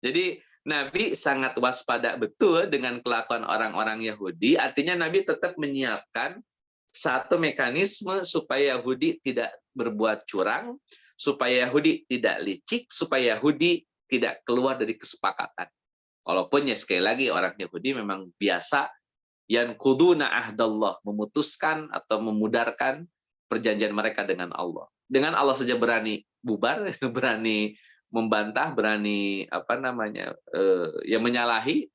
Jadi Nabi sangat waspada betul dengan kelakuan orang-orang Yahudi. Artinya Nabi tetap menyiapkan satu mekanisme supaya Yahudi tidak berbuat curang, supaya Yahudi tidak licik, supaya Yahudi tidak keluar dari kesepakatan. Walaupun ya sekali lagi orang Yahudi memang biasa yanquduna ahdallah, memutuskan atau memudarkan perjanjian mereka dengan Allah. Dengan Allah saja berani bubar, berani membantah, berani menyalahi,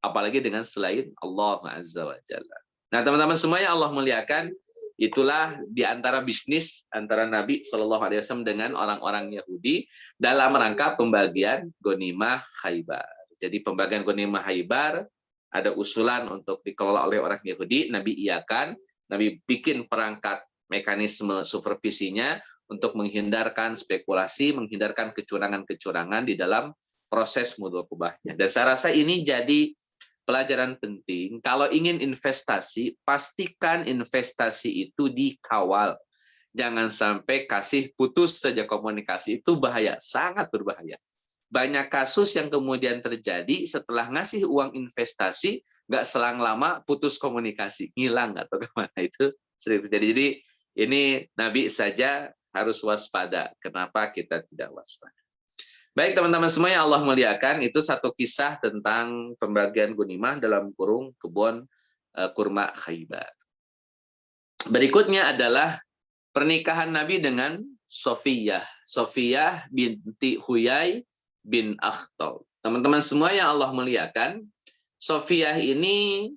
apalagi dengan selain Allah Azza wa Jalla. Nah, teman-teman semuanya Allah muliakan, itulah di antara bisnis antara Nabi Shallallahu Alaihi Wasallam dengan orang-orang Yahudi dalam rangka pembagian ghanimah Khaibar. Jadi pembagian ghanimah Khaibar ada usulan untuk dikelola oleh orang Yahudi, Nabi iakan, Nabi bikin perangkat mekanisme supervisinya untuk menghindarkan spekulasi, menghindarkan kecurangan-kecurangan di dalam proses mudhakabahnya. Dan saya rasa ini jadi pelajaran penting. Kalau ingin investasi, pastikan investasi itu dikawal. Jangan sampai kasih putus saja komunikasi. Itu bahaya, sangat berbahaya. Banyak kasus yang kemudian terjadi setelah ngasih uang investasi, nggak selang lama putus komunikasi, ngilang atau kemana, itu sering terjadi. Jadi ini Nabi saja harus waspada. Kenapa kita tidak waspada? Baik teman-teman semua yang Allah muliakan, itu satu kisah tentang pembagian ghanimah dalam kurung kebun kurma Khaibar. Berikutnya adalah pernikahan Nabi dengan Sofiyah. Sofiyah binti Huyai bin Akhtal. Teman-teman semua yang Allah muliakan, Sofiyah ini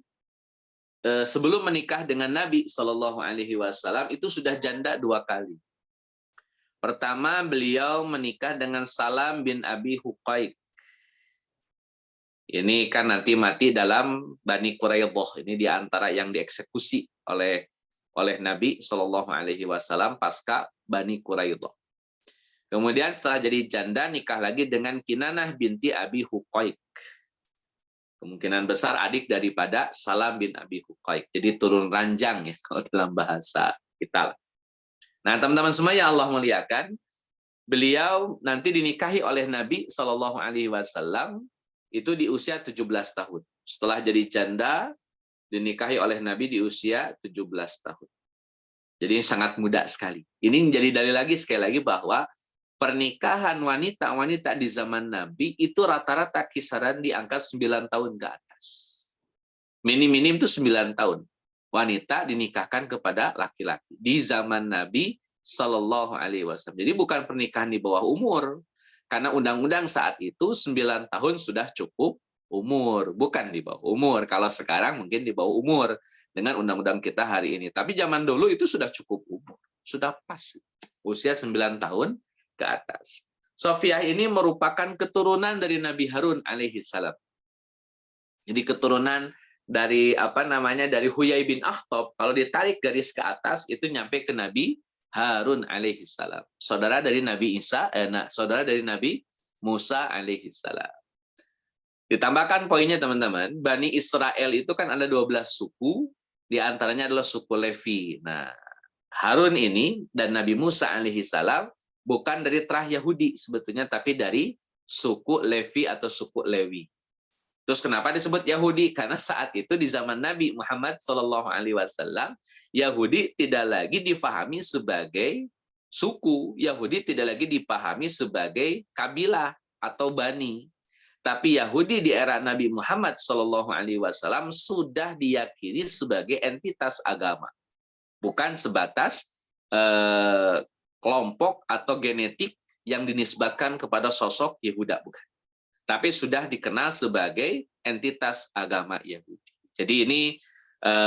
sebelum menikah dengan Nabi Shallallahu Alaihi Wasallam itu sudah janda 2 kali. Pertama, beliau menikah dengan Salam bin Abi Huqaiq. Ini kan nanti mati dalam Bani Quraidah. Ini diantara yang dieksekusi oleh Nabi Shallallahu Alaihi Wasallam pasca Bani Quraidah. Kemudian setelah jadi janda, nikah lagi dengan Kinanah binti Abi Huqaiq. Kemungkinan besar adik daripada Salam bin Abi Huqaiq. Jadi turun ranjang ya kalau dalam bahasa kita. Nah, teman-teman semua yang Allah muliakan, beliau nanti dinikahi oleh Nabi Shallallahu Alaihi Wasallam itu di usia 17 tahun. Setelah jadi janda, dinikahi oleh Nabi di usia 17 tahun. Jadi sangat muda sekali. Ini menjadi dalil lagi sekali lagi bahwa pernikahan wanita-wanita di zaman Nabi itu rata-rata kisaran di angka 9 tahun ke atas. Minim-minim itu 9 tahun. Wanita dinikahkan kepada laki-laki di zaman Nabi Shallallahu Alaihi Wasallam. Jadi bukan pernikahan di bawah umur, karena undang-undang saat itu 9 tahun sudah cukup umur, bukan di bawah umur. Kalau sekarang mungkin di bawah umur dengan undang-undang kita hari ini. Tapi zaman dulu itu sudah cukup umur, sudah pas usia 9 tahun ke atas. Sofiyah ini merupakan keturunan dari Nabi Harun alaihi salam. Jadi keturunan dari dari Huyai bin Akhtab, kalau ditarik garis ke atas itu nyampe ke Nabi Harun alaihi salam, saudara dari Nabi saudara dari Nabi Musa alaihi salam. Ditambahkan poinnya teman-teman, Bani Israel itu kan ada 12 suku, di antaranya adalah suku Levi. Nah, Harun ini dan Nabi Musa alaihi salam bukan dari terah Yahudi sebetulnya, tapi dari suku Levi atau suku Lewi. Terus kenapa disebut Yahudi? Karena saat itu di zaman Nabi Muhammad Shallallahu Alaihi Wasallam, Yahudi tidak lagi difahami sebagai suku, Yahudi tidak lagi dipahami sebagai kabilah atau bani. Tapi Yahudi di era Nabi Muhammad Shallallahu Alaihi Wasallam sudah diyakini sebagai entitas agama, bukan sebatas kelompok atau genetik yang dinisbatkan kepada sosok Yehuda, bukan. Tapi sudah dikenal sebagai entitas agama Yahudi. Jadi ini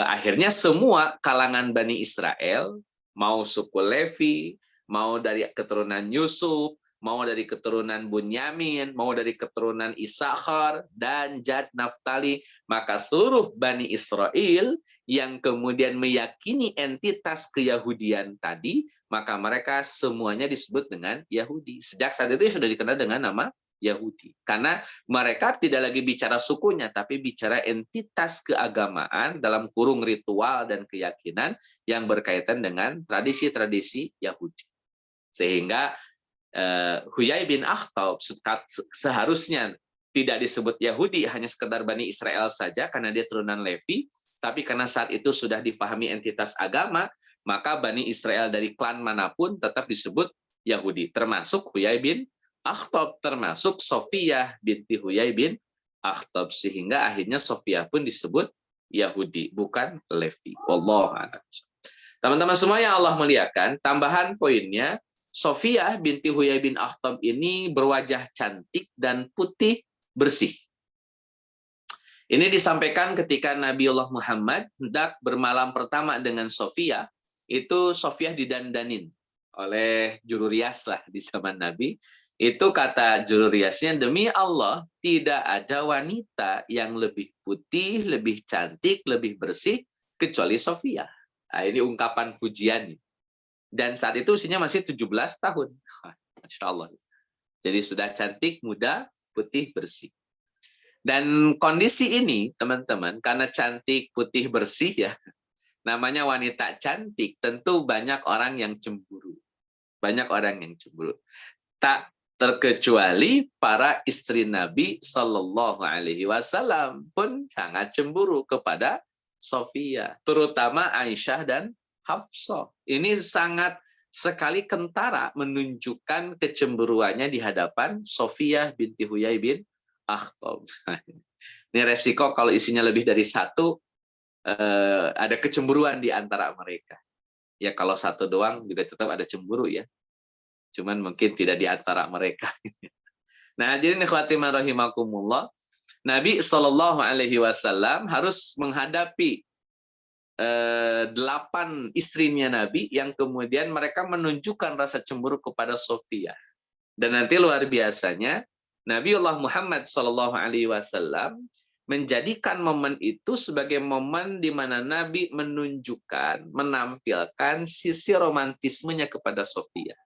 akhirnya semua kalangan Bani Israel, mau suku Levi, mau dari keturunan Yusuf, mau dari keturunan Bunyamin, mau dari keturunan Isakhar dan Jad Naftali, maka seluruh Bani Israel yang kemudian meyakini entitas keyahudian tadi, maka mereka semuanya disebut dengan Yahudi. Sejak saat itu sudah dikenal dengan nama Yahudi. Karena mereka tidak lagi bicara sukunya, tapi bicara entitas keagamaan dalam kurung ritual dan keyakinan yang berkaitan dengan tradisi-tradisi Yahudi. Sehingga Huyai bin Akhtab seharusnya tidak disebut Yahudi, hanya sekedar Bani Israel saja karena dia turunan Levi, tapi karena saat itu sudah dipahami entitas agama, maka Bani Israel dari klan manapun tetap disebut Yahudi, termasuk Huyai bin Akhtab, termasuk Sofiyah binti Huyai bin Akhtab, sehingga akhirnya Sofiyah pun disebut Yahudi, bukan Levi. Wallahu a'lam. Teman-teman semua yang Allah muliakan, tambahan poinnya, Sofiyah binti Huyai bin Akhtab ini berwajah cantik dan putih bersih. Ini disampaikan ketika Nabiullah Muhammad hendak bermalam pertama dengan Sofiyah, itu Sofiyah didandanin oleh juru rias lah di zaman Nabi. Itu kata juru riasnya, demi Allah tidak ada wanita yang lebih putih, lebih cantik, lebih bersih kecuali Sofiyah. Nah, ini ungkapan pujian. Dan saat itu usianya masih 17 tahun. Masya Allah. Jadi sudah cantik, muda, putih, bersih. Dan kondisi ini, teman-teman, karena cantik, putih, bersih ya, namanya wanita cantik, tentu banyak orang yang cemburu. Banyak orang yang cemburu. Tak terkecuali para istri Nabi Shallallahu Alaihi Wasallam pun sangat cemburu kepada Sofiyah, terutama Aisyah dan Hafsah. Ini sangat sekali kentara menunjukkan kecemburuannya di hadapan Sofiyah binti Huyai bin Akhtab. Ini resiko kalau isinya lebih dari satu, ada kecemburuan di antara mereka. Ya kalau satu doang juga tetap ada cemburu ya. Cuman mungkin tidak di antara mereka. Nah, jadi ikhwati rahimakumullah, Nabi Shallallahu Alaihi Wasallam harus menghadapi 8 istrinya Nabi yang kemudian mereka menunjukkan rasa cemburu kepada Sofiyah. Dan nanti luar biasanya Nabiullah Muhammad Shallallahu Alaihi Wasallam menjadikan momen itu sebagai momen di mana Nabi menunjukkan, menampilkan sisi romantismenya kepada Sofiyah.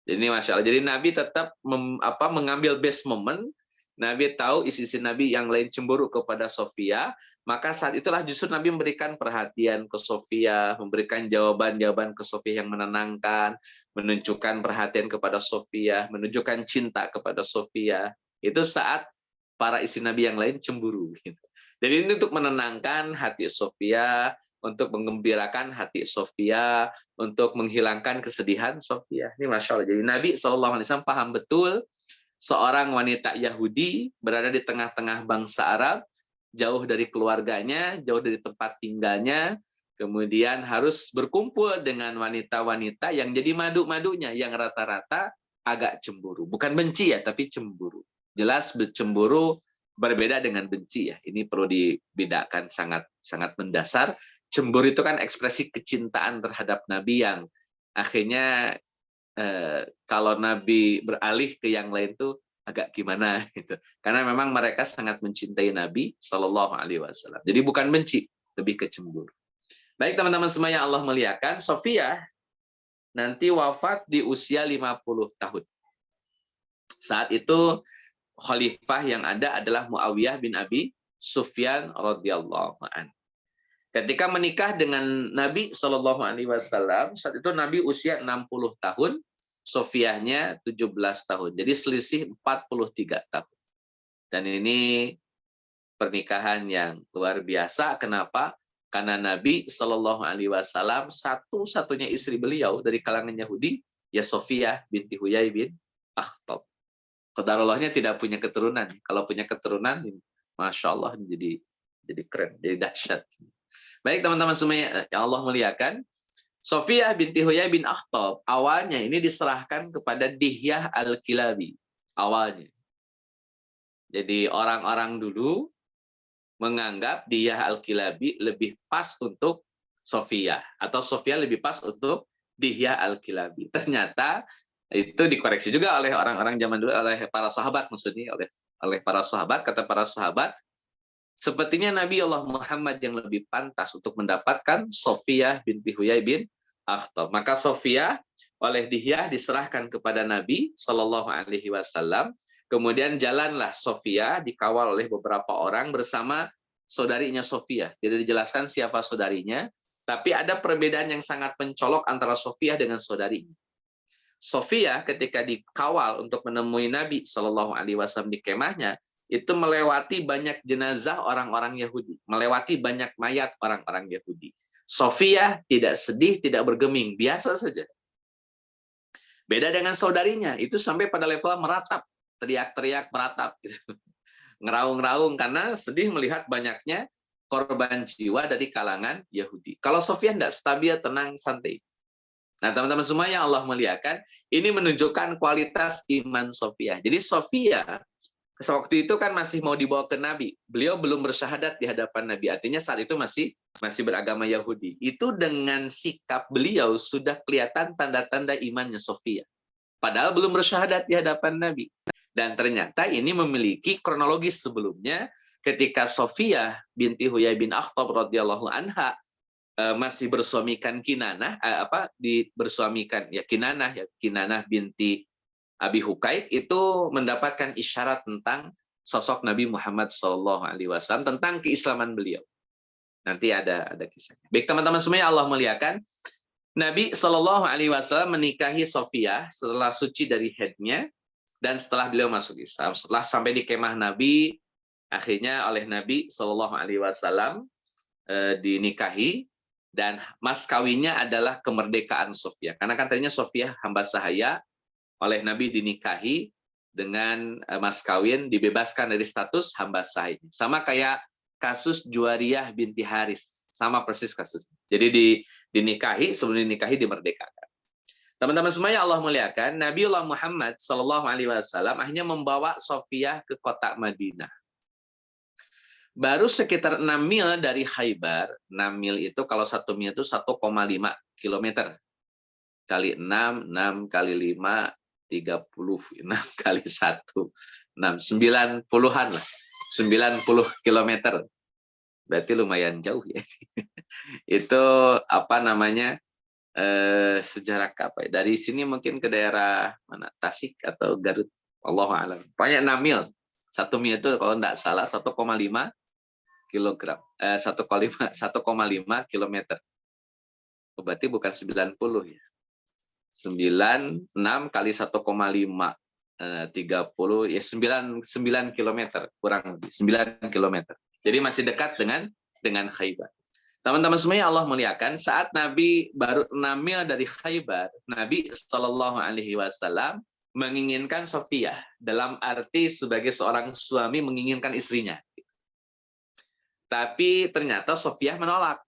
Jadi Masya Allah. Jadi Nabi tetap mengambil best moment. Nabi tahu isi Nabi yang lain cemburu kepada Sofiyah, maka saat itulah justru Nabi memberikan perhatian ke Sofiyah, memberikan jawaban-jawaban ke Sofiyah yang menenangkan, menunjukkan perhatian kepada Sofiyah, menunjukkan cinta kepada Sofiyah. Itu saat para istri Nabi yang lain cemburu. Jadi ini untuk menenangkan hati Sofiyah, untuk menggembirakan hati Sofiyah, untuk menghilangkan kesedihan Sofiyah. Ini Masya Allah. Jadi Nabi SAW paham betul seorang wanita Yahudi berada di tengah-tengah bangsa Arab, jauh dari keluarganya, jauh dari tempat tinggalnya, kemudian harus berkumpul dengan wanita-wanita yang jadi madu-madunya, yang rata-rata agak cemburu. Bukan benci ya, tapi cemburu. Jelas cemburu berbeda dengan benci ya. Ini perlu dibedakan, sangat mendasar. Cemburu itu kan ekspresi kecintaan terhadap Nabi yang akhirnya kalau Nabi beralih ke yang lain tuh agak gimana gitu. Karena memang mereka sangat mencintai Nabi Shallallahu Alaihi Wasallam. Jadi bukan benci, lebih ke cemburu. Baik teman-teman semua yang Allah muliakan, Sofiyah nanti wafat di usia 50 tahun. Saat itu khalifah yang ada adalah Muawiyah bin Abi Sufyan radhiyallahu anhu. Ketika menikah dengan Nabi Shallallahu Alaihi Wasallam, saat itu Nabi usia 60 tahun, Sofiyahnya 17 tahun. Jadi selisih 43 tahun. Dan ini pernikahan yang luar biasa. Kenapa? Karena Nabi Shallallahu Alaihi Wasallam satu-satunya istri beliau dari kalangan Yahudi, ya Sofiyah binti Huyai bin Akhtab. Qadarallahnya tidak punya keturunan. Kalau punya keturunan, Masya Allah jadi keren, jadi dahsyat. Baik teman-teman semua yang Allah muliakan, Sofiyah binti Huyai bin Akhtab awalnya ini diserahkan kepada Dihyah al-Kilabi. Awalnya. Jadi orang-orang dulu menganggap Dihyah al-Kilabi lebih pas untuk Sofiyah. Atau Sofiyah lebih pas untuk Dihyah al-Kilabi. Ternyata Itu dikoreksi juga oleh orang-orang zaman dulu, oleh para sahabat maksudnya, oleh para sahabat. Kata para sahabat, sepertinya Nabi Allah Muhammad yang lebih pantas untuk mendapatkan Sofiyah binti Huyai bin Akhtab. Maka Sofiyah oleh Dihyah diserahkan kepada Nabi Shallallahu Alaihi Wasallam. Kemudian jalanlah Sofiyah dikawal oleh beberapa orang bersama saudarinya Sofiyah. Tidak dijelaskan siapa saudarinya, tapi ada perbedaan yang sangat mencolok antara Sofiyah dengan saudarinya. Sofiyah ketika dikawal untuk menemui Nabi Shallallahu Alaihi Wasallam di kemahnya, itu melewati banyak jenazah orang-orang Yahudi, melewati banyak mayat orang-orang Yahudi. Sofiyah tidak sedih, tidak bergeming, biasa saja. Beda dengan saudarinya, itu sampai pada level meratap, teriak-teriak meratap, gitu. Ngeraung-ngeraung karena sedih melihat banyaknya korban jiwa dari kalangan Yahudi. Kalau Sofiyah tidak stabil, tenang, santai. Nah, teman-teman semua yang Allah muliakan, ini menunjukkan kualitas iman Sofiyah. Jadi Sofiyah waktu itu kan masih mau dibawa ke Nabi. Beliau belum bersyahadat di hadapan Nabi. Artinya saat itu masih beragama Yahudi. Itu dengan sikap beliau sudah kelihatan tanda-tanda imannya Sofiyah. Padahal belum bersyahadat di hadapan Nabi. Dan ternyata ini memiliki kronologis sebelumnya ketika Sofiyah binti Huyai bin Akhtab radhiyallahu anha masih bersuamikan Kinanah, Kinanah binti Abi Hukaik, itu mendapatkan isyarat tentang sosok Nabi Muhammad SAW, tentang keislaman beliau. Nanti ada kisahnya. Baik teman-teman semuanya Allah muliakan, Nabi SAW menikahi Sofiyah setelah suci dari haidnya dan setelah beliau masuk Islam. Setelah sampai di kemah Nabi, akhirnya oleh Nabi SAW dinikahi, dan mas kawinnya adalah kemerdekaan Sofiyah. Karena kan tadinya Sofiyah hamba sahaya, oleh Nabi dinikahi dengan mas kawin, dibebaskan dari status hamba sahaya. Sama kayak kasus Juwariyah binti Haris, sama persis kasusnya. Jadi dinikahi, sebelum dinikahi dimerdekakan. Teman-teman semuanya Allah muliakan, Nabiullah Muhammad SAW akhirnya membawa Sofiyah ke kota Madinah. Baru sekitar 6 mil dari Khaybar. 6 mil itu kalau 1 mil itu 1,5 kilometer. Kali 6, 6 kali 5, 30, 6 kali 1, 6, 90-an lah. 90 kilometer. Berarti lumayan jauh ya. Itu apa namanya, sejarah apa ya? Dari sini mungkin ke daerah mana, Tasik atau Garut, Allahu a'lam. Pokoknya 6 mil. 1 mil itu kalau tidak salah 1,5 kilogram. 1,5 kilometer. Berarti bukan 90 ya. 96 kali 1,5 30 ya 9 kilometer, kurang lebih 9 kilometer. Jadi masih dekat dengan Khaybar. Teman-teman semuanya Allah muliakan, saat Nabi baru 6 mil dari Khaybar, Nabi Shallallahu Alaihi Wasallam menginginkan Sofiyah, dalam arti sebagai seorang suami menginginkan istrinya. Tapi ternyata Sofiyah menolak.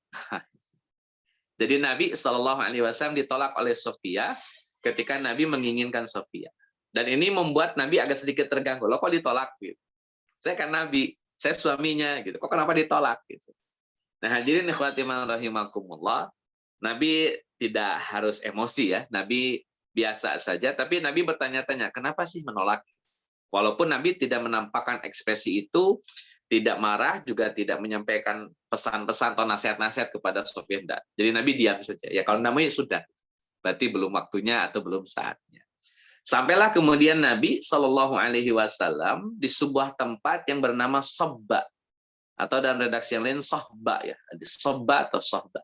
Jadi Nabi Shallallahu Alaihi Wasallam ditolak oleh Sofiyah ketika Nabi menginginkan Sofiyah. Dan ini membuat Nabi agak sedikit terganggu. Loh kok ditolak? Gitu. Saya kan Nabi, saya suaminya. Gitu. Kok kenapa ditolak? Gitu. Nah hadirin ikhwati rahimakumullah, Nabi tidak harus emosi ya. Nabi biasa saja. Tapi Nabi bertanya-tanya, kenapa sih menolak? Walaupun Nabi tidak menampakkan ekspresi itu, tidak marah, juga tidak menyampaikan pesan-pesan atau nasihat-nasihat kepada Sofiyah. Jadi Nabi diam saja. Ya kalau namanya sudah, berarti belum waktunya atau belum saatnya. Sampailah kemudian Nabi Shallallahu Alaihi Wasallam di sebuah tempat yang bernama Sobba, atau dalam redaksi yang lain Sohba ya, Sobba atau Sohba.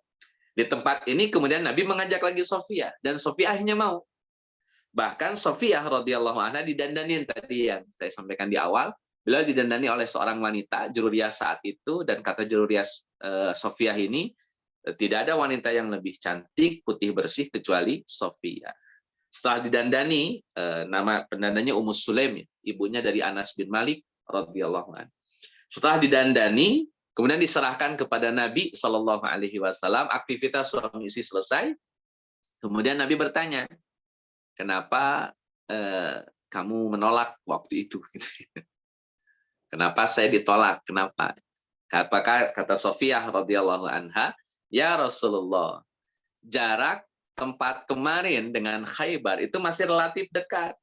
Di tempat ini kemudian Nabi mengajak lagi Sofiyah, dan Sofiyah akhirnya mau. Bahkan Sofiyah radhiyallahu anha didandanin tadi yang saya sampaikan di awal. Beliau didandani oleh seorang wanita, jururiyah saat itu, dan kata jururiyah Sofiyah ini, tidak ada wanita yang lebih cantik, putih bersih kecuali Sofiyah. Setelah didandani, nama pendandannya Ummu Sulaim, ibunya dari Anas bin Malik radhiyallahu anhu. Setelah didandani, kemudian diserahkan kepada Nabi Shallallahu Alaihi Wasallam. Aktivitas suami istri selesai. Kemudian Nabi bertanya, kenapa kamu menolak waktu itu? Kenapa saya ditolak? Kenapa? Kata Sofiyah radhiyallahu anha, ya Rasulullah, jarak tempat kemarin dengan Khaybar itu masih relatif dekat.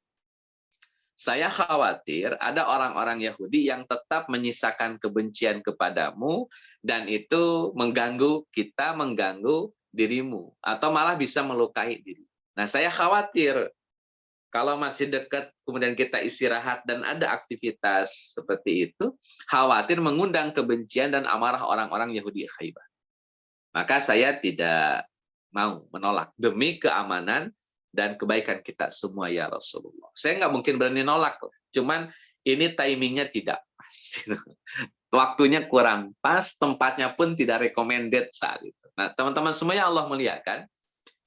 Saya khawatir ada orang-orang Yahudi yang tetap menyisakan kebencian kepadamu dan itu mengganggu kita, mengganggu dirimu, atau malah bisa melukai diri. Nah, saya khawatir kalau masih dekat, kemudian kita istirahat dan ada aktivitas seperti itu, khawatir mengundang kebencian dan amarah orang-orang Yahudi Khaybar. Maka saya tidak mau menolak demi keamanan dan kebaikan kita semua ya Rasulullah. Saya nggak mungkin berani nolak, cuman ini timingnya tidak pas. Waktunya kurang pas, tempatnya pun tidak recommended saat itu. Nah, teman-teman semuanya Allah muliakan.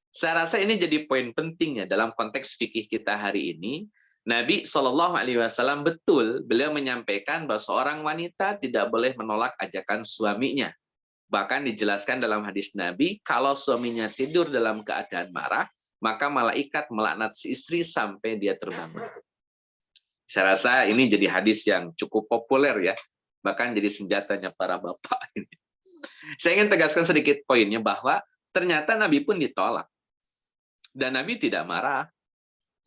Saya rasa ini jadi poin pentingnya dalam konteks fikih kita hari ini. Nabi SAW betul, beliau menyampaikan bahwa seorang wanita tidak boleh menolak ajakan suaminya. Bahkan dijelaskan dalam hadis Nabi, kalau suaminya tidur dalam keadaan marah, maka malaikat melaknat si istri sampai dia terbangun. Saya rasa ini jadi hadis yang cukup populer ya, bahkan jadi senjatanya para bapak ini. Saya ingin tegaskan sedikit poinnya bahwa ternyata Nabi pun ditolak. Dan Nabi tidak marah.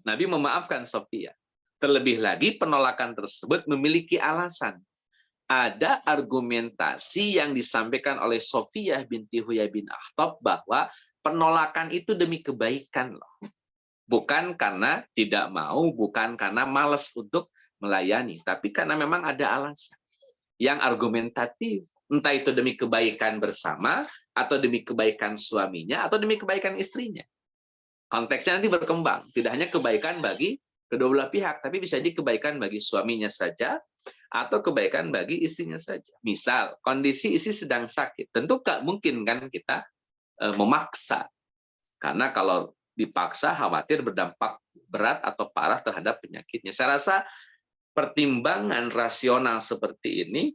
Nabi memaafkan Sofia. Terlebih lagi penolakan tersebut memiliki alasan. Ada argumentasi yang disampaikan oleh Sofiyah binti Huyai bin Akhtab bahwa penolakan itu demi kebaikan loh. Bukan karena tidak mau, bukan karena malas untuk melayani, tapi karena memang ada alasan yang argumentatif. Entah itu demi kebaikan bersama, atau demi kebaikan suaminya, atau demi kebaikan istrinya. Konteksnya nanti berkembang. Tidak hanya kebaikan bagi kedua belah pihak, tapi bisa jadi kebaikan bagi suaminya saja, atau kebaikan bagi istrinya saja. Misal, kondisi istri sedang sakit. Tentu nggak mungkin kan kita memaksa. Karena kalau dipaksa, khawatir berdampak berat atau parah terhadap penyakitnya. Saya rasa pertimbangan rasional seperti ini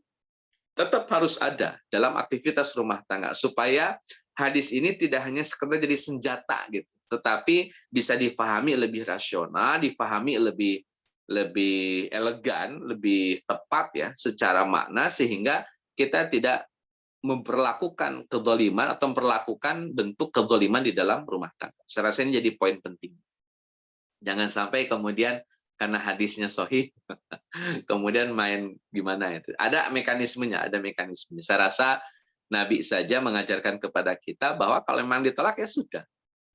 tetap harus ada dalam aktivitas rumah tangga. Supaya hadis ini tidak hanya sekedar jadi senjata, gitu, tetapi bisa difahami lebih rasional, difahami lebih elegan, lebih tepat ya secara makna, sehingga kita tidak memperlakukan kezaliman atau memperlakukan bentuk kezaliman di dalam rumah tangga. Saya rasa ini jadi poin penting. Jangan sampai kemudian karena hadisnya sahih, kemudian main gimana itu. Ada mekanismenya, ada mekanismenya. Saya rasa Nabi saja mengajarkan kepada kita bahwa kalau memang ditolak ya sudah.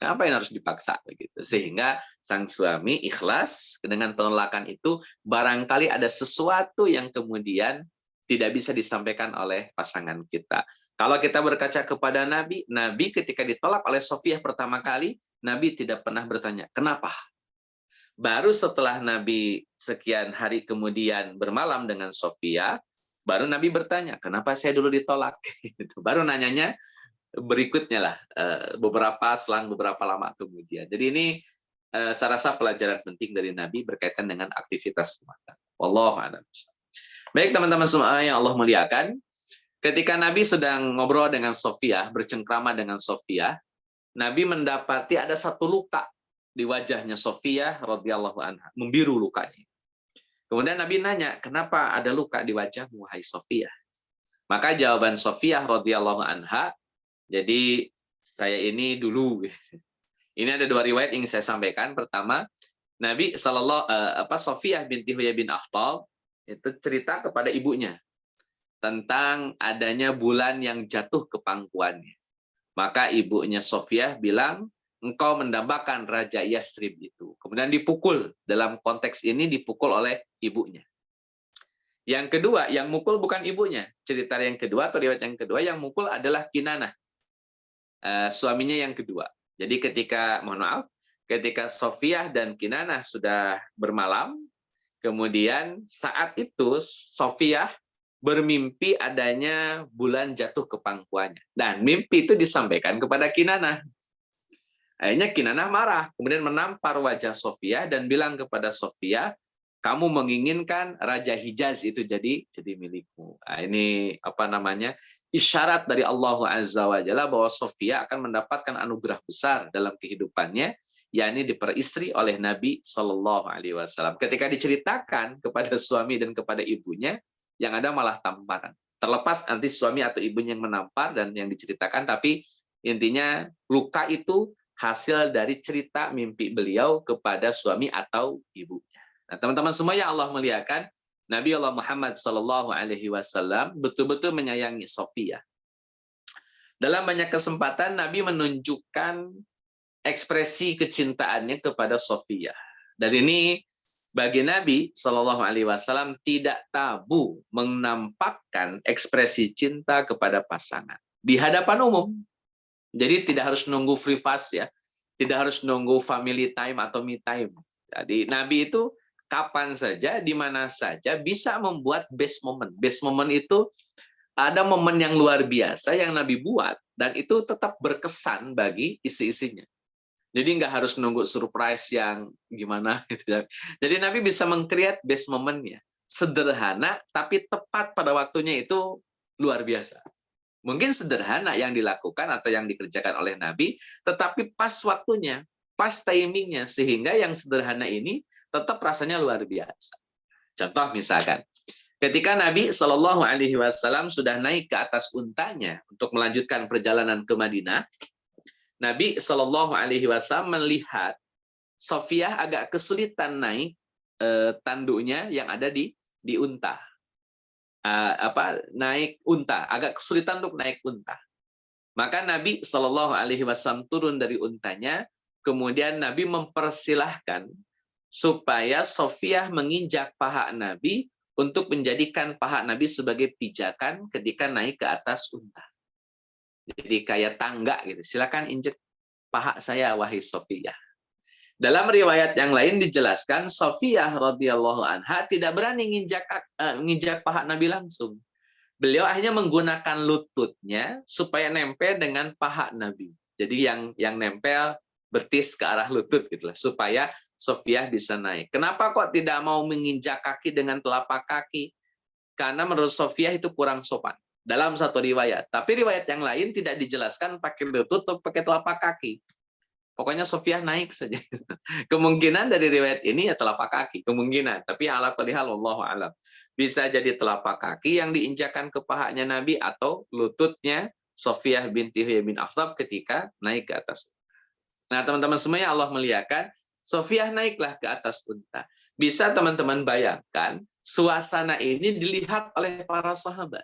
Kenapa yang harus dipaksa begitu? Sehingga sang suami ikhlas dengan penolakan itu, barangkali ada sesuatu yang kemudian tidak bisa disampaikan oleh pasangan kita. Kalau kita berkaca kepada Nabi, Nabi ketika ditolak oleh Sofiyah pertama kali, Nabi tidak pernah bertanya, kenapa? Baru setelah Nabi sekian hari kemudian bermalam dengan Sofiyah, baru Nabi bertanya, kenapa saya dulu ditolak? Baru nanyanya berikutnya lah, selang beberapa lama kemudian. Jadi ini saya rasa pelajaran penting dari Nabi berkaitan dengan aktivitas rumah tangga. Wallahu a'lam. Baik teman-teman semua yang Allah muliakan, ketika Nabi sedang ngobrol dengan Sofiyah, bercengkrama dengan Sofiyah, Nabi mendapati ada satu luka di wajahnya Sofiyah radhiyallahu anha, membiru lukanya. Kemudian Nabi nanya, kenapa ada luka di wajahmu, hai Sofiyah? Maka jawaban Sofiyah radhiyallahu anha, jadi saya ini dulu. Ini ada dua riwayat yang saya sampaikan. Pertama, Nabi Sofiyah binti Huyai bin Akhtab itu cerita kepada ibunya tentang adanya bulan yang jatuh ke pangkuannya. Maka ibunya Sofiyah bilang, engkau mendambakan Raja Yathrib itu. Kemudian dipukul. Dalam konteks ini dipukul oleh ibunya. Yang kedua, yang mukul bukan ibunya. Cerita yang kedua atau riwayat yang kedua, yang mukul adalah Kinanah, suaminya yang kedua. Jadi ketika Sofiyah dan Kinanah sudah bermalam, kemudian saat itu Sofiyah bermimpi adanya bulan jatuh ke pangkuannya. Dan mimpi itu disampaikan kepada Kinanah. Akhirnya Kinanah marah, kemudian menampar wajah Sofiyah dan bilang kepada Sofiyah, kamu menginginkan Raja Hijaz itu jadi milikmu. Nah, ini isyarat dari Allah Azza wa Jalla bahwa Sofiyah akan mendapatkan anugerah besar dalam kehidupannya, yakni diperistri oleh Nabi Shallallahu Alaihi Wasallam. Ketika diceritakan kepada suami dan kepada ibunya, yang ada malah tamparan. Terlepas nanti suami atau ibunya yang menampar dan yang diceritakan, tapi intinya luka itu hasil dari cerita mimpi beliau kepada suami atau ibunya. Nah, teman-teman semua yang Allah muliakan, Nabi Allah Muhammad SAW betul-betul menyayangi Sofia. Dalam banyak kesempatan Nabi menunjukkan ekspresi kecintaannya kepada Sofia. Dan ini bagi Nabi SAW tidak tabu menampakkan ekspresi cinta kepada pasangan di hadapan umum. Jadi tidak harus nunggu free fast ya, tidak harus nunggu family time atau me time. Jadi Nabi itu kapan saja, di mana saja bisa membuat best moment. Best moment itu ada momen yang luar biasa yang Nabi buat dan itu tetap berkesan bagi isi-isinya. Jadi nggak harus nunggu surprise yang gimana gitu ya. Jadi Nabi bisa meng-create best moment-nya. Sederhana tapi tepat pada waktunya itu luar biasa. Mungkin sederhana yang dilakukan atau yang dikerjakan oleh Nabi, tetapi pas waktunya, pas timingnya, sehingga yang sederhana ini tetap rasanya luar biasa. Contoh misalkan, ketika Nabi Shallallahu Alaihi Wasallam sudah naik ke atas untanya untuk melanjutkan perjalanan ke Madinah, Nabi Shallallahu Alaihi Wasallam melihat Sofiyah agak kesulitan naik tanduknya yang ada di unta, naik unta, agak kesulitan untuk naik unta. Maka Nabi Shallallahu Alaihi Wasallam turun dari untanya, kemudian Nabi mempersilahkan supaya Sofiyah menginjak paha Nabi untuk menjadikan paha Nabi sebagai pijakan ketika naik ke atas unta. Jadi kayak tangga gitu. Silakan injek paha saya wahai Sofiyah. Dalam riwayat yang lain dijelaskan Sofiyah radhiyallahu anha tidak berani nginjak paha Nabi langsung. Beliau akhirnya menggunakan lututnya supaya nempel dengan paha Nabi. Jadi yang nempel betis ke arah lutut gitu lah, supaya Sofiyah bisa naik. Kenapa kok tidak mau menginjak kaki dengan telapak kaki? Karena menurut Sofiyah itu kurang sopan. Dalam satu riwayat. Tapi riwayat yang lain tidak dijelaskan pakai lutut atau pakai telapak kaki. Pokoknya Sofiyah naik saja. Kemungkinan dari riwayat ini ya telapak kaki. Kemungkinan. Tapi ala kulli hal wallahu alam. Bisa jadi telapak kaki yang diinjakan ke pahanya Nabi atau lututnya Sofiyah binti Huyai bin Akhtab ketika naik ke atas. Nah, teman-teman semuanya Allah muliakan. Sofiyah naiklah ke atas unta. Bisa teman-teman bayangkan, suasana ini dilihat oleh para sahabat.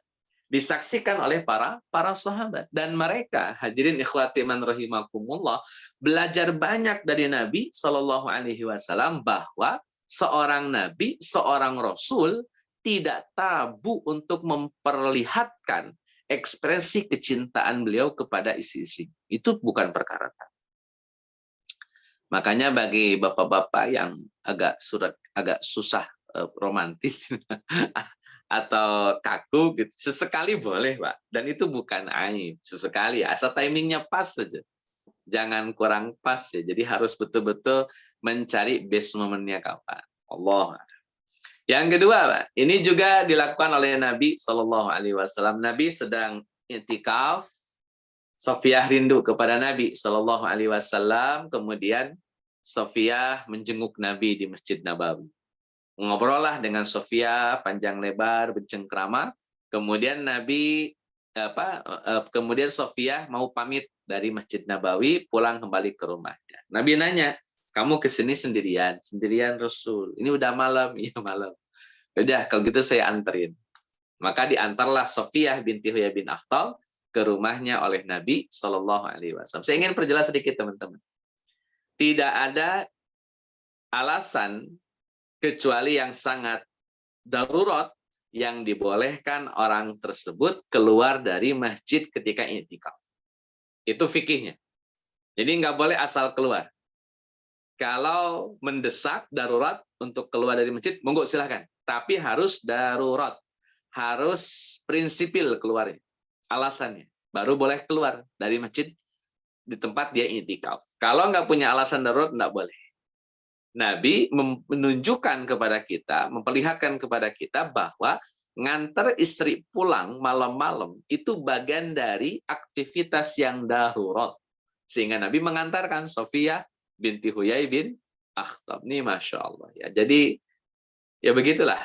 Disaksikan oleh para sahabat. Dan mereka, hadirin ikhwati man rahimakumullah, belajar banyak dari Nabi SAW bahwa seorang Nabi, seorang Rasul, tidak tabu untuk memperlihatkan ekspresi kecintaan beliau kepada isi-isi. Itu bukan perkara tabu. Makanya bagi bapak-bapak yang agak susah romantis atau kaku gitu, sesekali boleh, Pak. Dan itu bukan aib, sesekali asal timingnya pas saja. Jangan kurang pas ya. Jadi harus betul-betul mencari best momennya kapan. Allah. Yang kedua, Pak, ini juga dilakukan oleh Nabi Shallallahu Alaihi Wasallam. Nabi sedang i'tikaf. Sofiyah rindu kepada Nabi Shallallahu Alaihi Wasallam, kemudian Sofiyah menjenguk Nabi di Masjid Nabawi. Ngobrollah dengan Sofiyah panjang lebar, bercengkrama. Kemudian kemudian Sofiyah mau pamit dari Masjid Nabawi, pulang kembali ke rumahnya. Nabi nanya, kamu kesini sendirian? Sendirian Rasul. Ini udah malam, iya malam. Udah, kalau gitu saya anterin. Maka diantarlah Sofiyah binti Huyai bin Akhtab ke rumahnya oleh Nabi Shallallahu Alaihi Wasallam. Saya ingin perjelas sedikit teman-teman. Tidak ada alasan kecuali yang sangat darurat yang dibolehkan orang tersebut keluar dari masjid ketika i'tikaf. Itu fikihnya. Jadi nggak boleh asal keluar. Kalau mendesak darurat untuk keluar dari masjid, monggo silahkan. Tapi harus darurat. Harus prinsipil keluarnya. Alasannya, baru boleh keluar dari masjid di tempat dia i'tikaf. Kalau nggak punya alasan darurat, nggak boleh. Nabi menunjukkan kepada kita, memperlihatkan kepada kita bahwa nganter istri pulang malam-malam itu bagian dari aktivitas yang darurat. Sehingga Nabi mengantarkan Sofiyah binti Huyai bin Akhtab. Ini Masya Allah. Ya. Jadi, ya begitulah.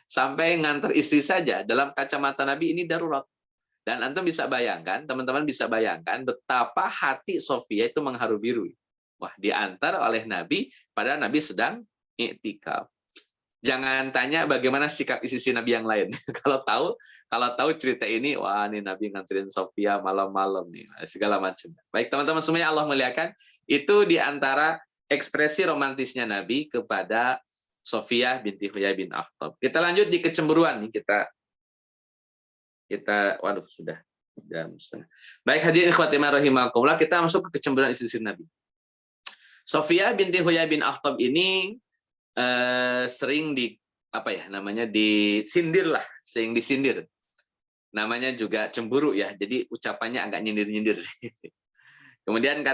Sampai nganter istri saja, dalam kacamata Nabi ini darurat. Dan antum bisa bayangkan, teman-teman bisa bayangkan betapa hati Sofia itu mengharu biru. Wah, diantar oleh Nabi, padahal Nabi sedang iktikaf. Jangan tanya bagaimana sikap istri Nabi yang lain. Kalau tahu cerita ini, wah ini Nabi nganterin Sofia malam-malam nih, segala macam. Baik teman-teman semuanya, Allah muliakan, itu diantara ekspresi romantisnya Nabi kepada Sofia binti Huyai bin Akhtab. Kita lanjut di kecemburuan nih, waduh sudah jam setengah. Baik hadirin ikhwatimah rahimakumullah, kita masuk ke kecemburuan istri Nabi. Sofia binti Huyai bin Akhtab ini sering disindir lah, sering disindir. Namanya juga cemburu ya, jadi ucapannya agak nyindir-nyindir. Kemudian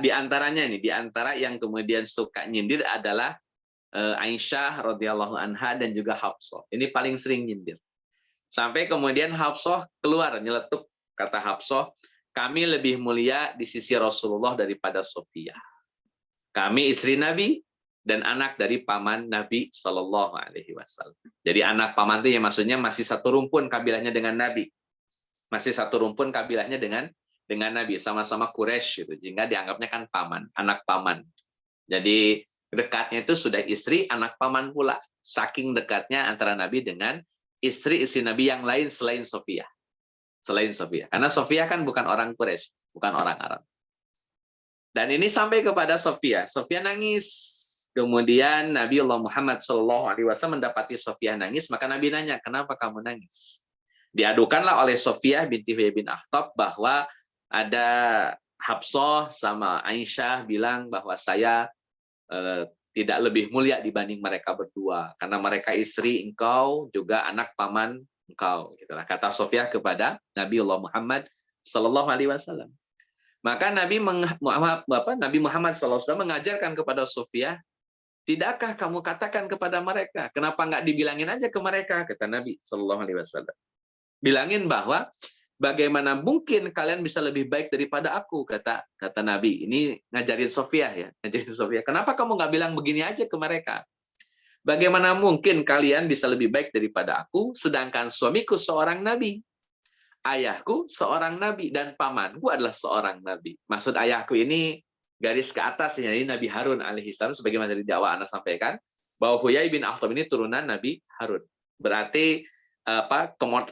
di antara yang kemudian suka nyindir adalah Aisyah radhiyallahu anha dan juga Hafsah. Ini paling sering nyindir. Sampai kemudian Hafsah keluar nyeletuk, kata Hafsah, kami lebih mulia di sisi Rasulullah daripada Sofia. Kami istri Nabi dan anak dari paman Nabi Shallallahu Alaihi Wasallam. Jadi anak paman itu ya maksudnya masih satu rumpun kabilahnya dengan Nabi, masih satu rumpun kabilahnya dengan Nabi, sama-sama Quraisy gitu. Sehingga dianggapnya kan paman, anak paman. Jadi dekatnya itu sudah istri anak paman pula. Saking dekatnya antara Nabi dengan istri-istri Nabi yang lain selain Sofia. Karena Sofia kan bukan orang Quraisy, bukan orang Arab. Dan ini sampai kepada Sofia. Sofia nangis. Kemudian Nabi Allah Muhammad SAW mendapati Sofia nangis, maka Nabi nanya, kenapa kamu nangis? Diadukanlah oleh Sofia binti Huyai bin Akhtab bahwa ada Hafsah sama Aisyah bilang bahwa saya tidak lebih mulia dibanding mereka berdua, karena mereka istri engkau, juga anak paman engkau. Gitulah kata Sofia kepada Nabi Allah Muhammad SAW. Maka Nabi Muhammad SAW mengajarkan kepada Sofia, tidakkah kamu katakan kepada mereka? Kenapa nggak dibilangin aja ke mereka? Kata Nabi Shallallahu Alaihi Wasallam. Bilangin bahwa bagaimana mungkin kalian bisa lebih baik daripada aku? Kata Nabi. Ini ngajarin Sofia ya, ngajarin Sofia. Kenapa kamu nggak bilang begini aja ke mereka? Bagaimana mungkin kalian bisa lebih baik daripada aku? Sedangkan suamiku seorang nabi, ayahku seorang nabi, dan pamanku adalah seorang nabi. Maksud ayahku ini garis ke atas, ini Nabi Harun alaihissalam, sebagaimana dari dakwah Anda sampaikan bahwa Huyai bin Akhtab ini turunan Nabi Harun, berarti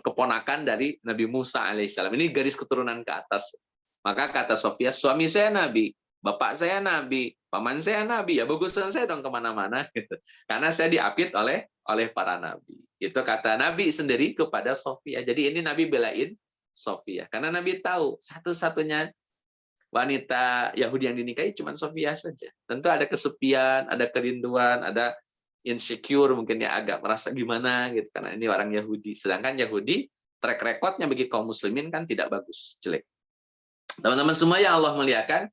keponakan dari Nabi Musa alaihissalam. Ini garis keturunan ke atas. Maka kata Sofia, suami saya Nabi, bapak saya Nabi, paman saya Nabi, ya bagusan saya dong kemana-mana, gitu. Karena saya diapit oleh para Nabi. Itu kata Nabi sendiri kepada Sofia. Jadi ini Nabi belain Sofia, karena Nabi tahu satu-satunya wanita Yahudi yang dinikahi cuma Sofia saja. Tentu ada kesepian, ada kerinduan, ada insecure, mungkin ya agak merasa gimana gitu, karena ini orang Yahudi. Sedangkan Yahudi track recordnya bagi kaum muslimin kan tidak bagus, jelek. Teman-teman semua yang Allah muliakan,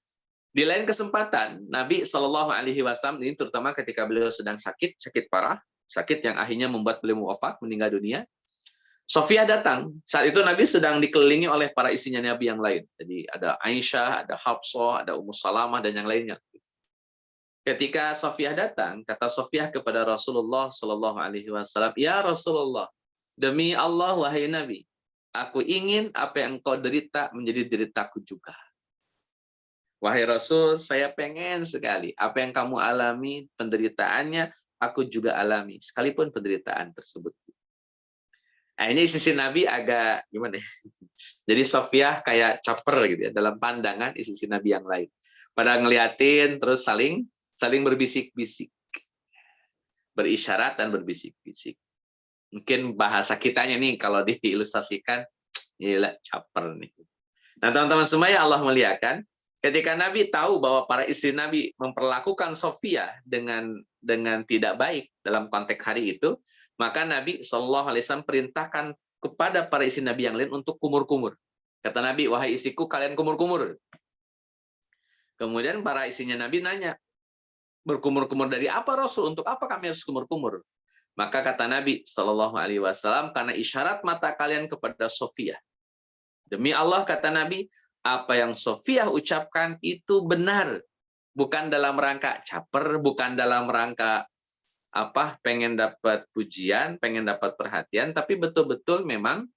di lain kesempatan Nabi Shallallahu Alaihi Wasallam ini terutama ketika beliau sedang sakit parah, sakit yang akhirnya membuat beliau wafat, meninggal dunia. Sofia datang. Saat itu Nabi sedang dikelilingi oleh para istrinya Nabi yang lain. Jadi ada Aisyah, ada Hafsah, ada Ummu Salamah, dan yang lainnya. Ketika Sofia datang, kata Sofia kepada Rasulullah Shallallahu Alaihi Wasallam, ya Rasulullah, demi Allah wahai Nabi, aku ingin apa yang engkau derita menjadi deritaku juga. Wahai Rasul, saya pengen sekali apa yang kamu alami penderitaannya, aku juga alami, sekalipun penderitaan tersebut. Nah, ini sisi Nabi agak gimana ya? Jadi Sofia kayak caper gitu ya dalam pandangan sisi Nabi yang lain. Pada ngeliatin terus saling berbisik-bisik. Berisyarat dan berbisik-bisik. Mungkin bahasa kitanya nih kalau diilustrasikan, gila caper nih. Nah, teman-teman semua ya Allah muliakan, ketika Nabi tahu bahwa para istri Nabi memperlakukan Sofia dengan tidak baik dalam konteks hari itu, maka Nabi Shallallahu Alaihi Wasallam perintahkan kepada para istri Nabi yang lain untuk kumur-kumur. Kata Nabi, wahai istriku, kalian kumur-kumur. Kemudian para istrinya Nabi nanya, berkumur-kumur dari apa Rasul? Untuk apa kami harus kumur-kumur? Maka kata Nabi Shallallahu Alaihi Wasallam, karena isyarat mata kalian kepada Sofia. Demi Allah, kata Nabi, apa yang Sofia ucapkan itu benar. Bukan dalam rangka caper, bukan dalam rangka pengen dapat pujian, pengen dapat perhatian, tapi betul-betul memang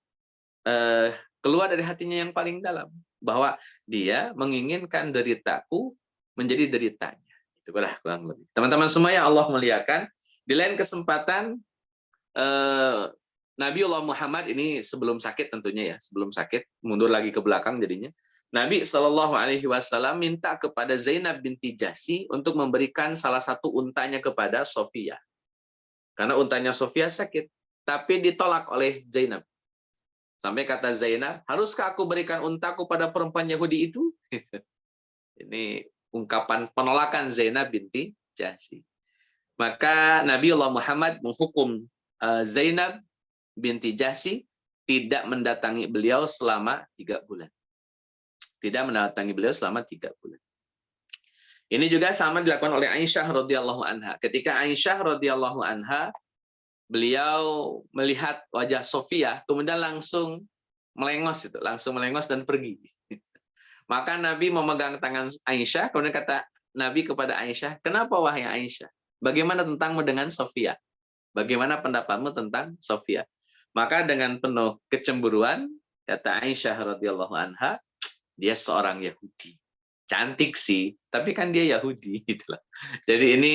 keluar dari hatinya yang paling dalam, bahwa dia menginginkan deritaku menjadi deritanya. Itu kurang lebih. Teman-teman semua yang Allah muliakan, di lain kesempatan Nabiullah Muhammad ini sebelum sakit tentunya ya, sebelum sakit, mundur lagi ke belakang jadinya. Nabi Shallallahu Alaihi Wasallam minta kepada Zainab binti Jahsy untuk memberikan salah satu untanya kepada Sofia, karena untanya Sofia sakit, tapi ditolak oleh Zainab. Sampai kata Zainab, haruskah aku berikan untaku pada perempuan Yahudi itu? Ini ungkapan penolakan Zainab binti Jahsy. Maka Nabiullah Muhammad menghukum Zainab binti Jahsy tidak mendatangi beliau selama 3 bulan. Tidak mendatangi beliau selama 3 bulan. Ini juga sama dilakukan oleh Aisyah radhiyallahu anha. Ketika Aisyah radhiyallahu anha, beliau melihat wajah Sofia, kemudian langsung melengos dan pergi. Maka Nabi memegang tangan Aisyah, kemudian kata Nabi kepada Aisyah, "Kenapa wahai Aisyah? Bagaimana tentangmu dengan Sofia? Bagaimana pendapatmu tentang Sofia?" Maka dengan penuh kecemburuan, kata Aisyah radhiyallahu anha, dia seorang Yahudi. Cantik sih, tapi kan dia Yahudi gitulah. Jadi ini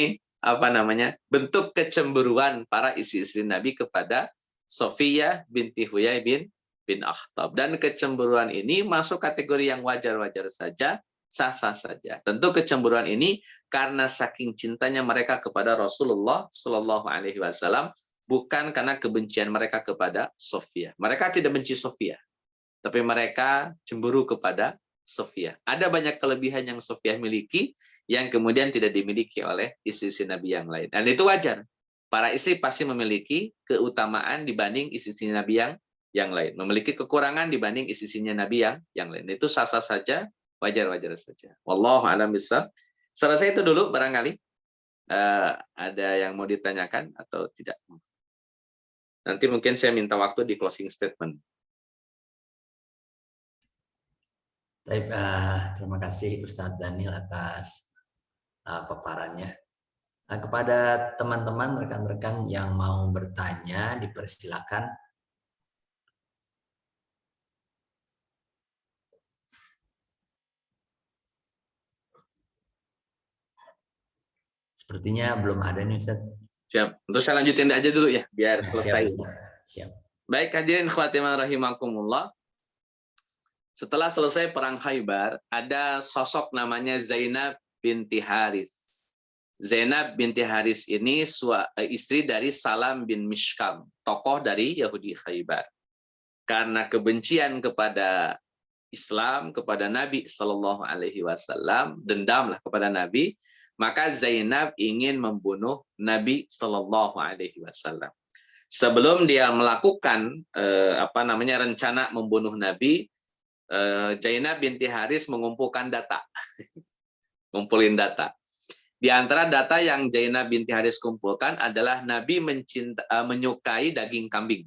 bentuk kecemburuan para istri-istri Nabi kepada Sofia binti Huyai bin Akhtab. Dan kecemburuan ini masuk kategori yang wajar-wajar saja, sah-sah saja. Tentu kecemburuan ini karena saking cintanya mereka kepada Rasulullah Shallallahu Alaihi Wasallam, bukan karena kebencian mereka kepada Sofia. Mereka tidak benci Sofia, tapi mereka cemburu kepada Sofia. Ada banyak kelebihan yang Sofia miliki yang kemudian tidak dimiliki oleh istri-istri Nabi yang lain. Dan itu wajar. Para istri pasti memiliki keutamaan dibanding istri-istri Nabi yang lain. Memiliki kekurangan dibanding istri-istrinya Nabi yang lain. Itu sah-sah saja, wajar-wajar saja. Wallahu a'lam bishawab. Selesai itu dulu barangkali. Ada yang mau ditanyakan atau tidak? Nanti mungkin saya minta waktu di closing statement. Baik, terima kasih Ustadz Daniel atas paparannya. Nah, kepada teman-teman rekan-rekan yang mau bertanya, dipersilakan. Sepertinya belum ada nih Ustadz. Siap. Untuk saya lanjutin aja dulu ya, biar selesai. Siap. Baik, hadirin khawatiman rahimakumullah. Setelah selesai perang Khaybar, ada sosok namanya Zainab binti Harith. Zainab binti Harith ini istri dari Salam bin Mishkam, tokoh dari Yahudi Khaybar. Karena kebencian kepada Islam, kepada Nabi Shallallahu Alaihi Wasallam, dendamlah kepada Nabi, maka Zainab ingin membunuh Nabi Shallallahu Alaihi Wasallam. Sebelum dia melakukan rencana membunuh Nabi, Zainab binti Haris mengumpulkan data. Ngumpulin data. Di antara data yang Zainab binti Haris kumpulkan adalah Nabi menyukai daging kambing.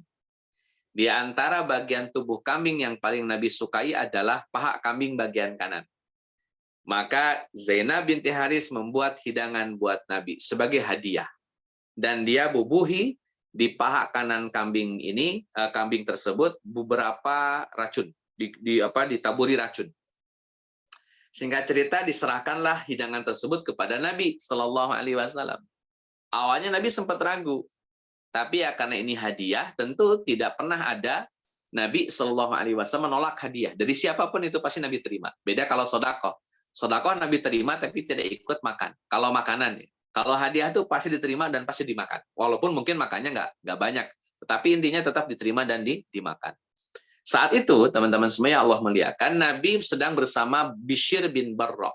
Di antara bagian tubuh kambing yang paling Nabi sukai adalah paha kambing bagian kanan. Maka Zainab binti Haris membuat hidangan buat Nabi sebagai hadiah. Dan dia bubuhi di paha kanan kambing ini, kambing tersebut beberapa racun. Ditaburi racun. Singkat cerita, diserahkanlah hidangan tersebut kepada Nabi Shallallahu Alaihi Wasallam. Awalnya Nabi sempat ragu, tapi ya karena ini hadiah, tentu tidak pernah ada Nabi Shallallahu Alaihi Wasallam menolak hadiah dari siapapun, itu pasti Nabi terima. Beda kalau sodakoh Nabi terima tapi tidak ikut makan. Kalau makanan, kalau hadiah itu pasti diterima dan pasti dimakan. Walaupun mungkin makannya nggak banyak, tetapi intinya tetap diterima dan dimakan. Saat itu, teman-teman semua yang Allah muliakan, Nabi sedang bersama Bishr bin Barra.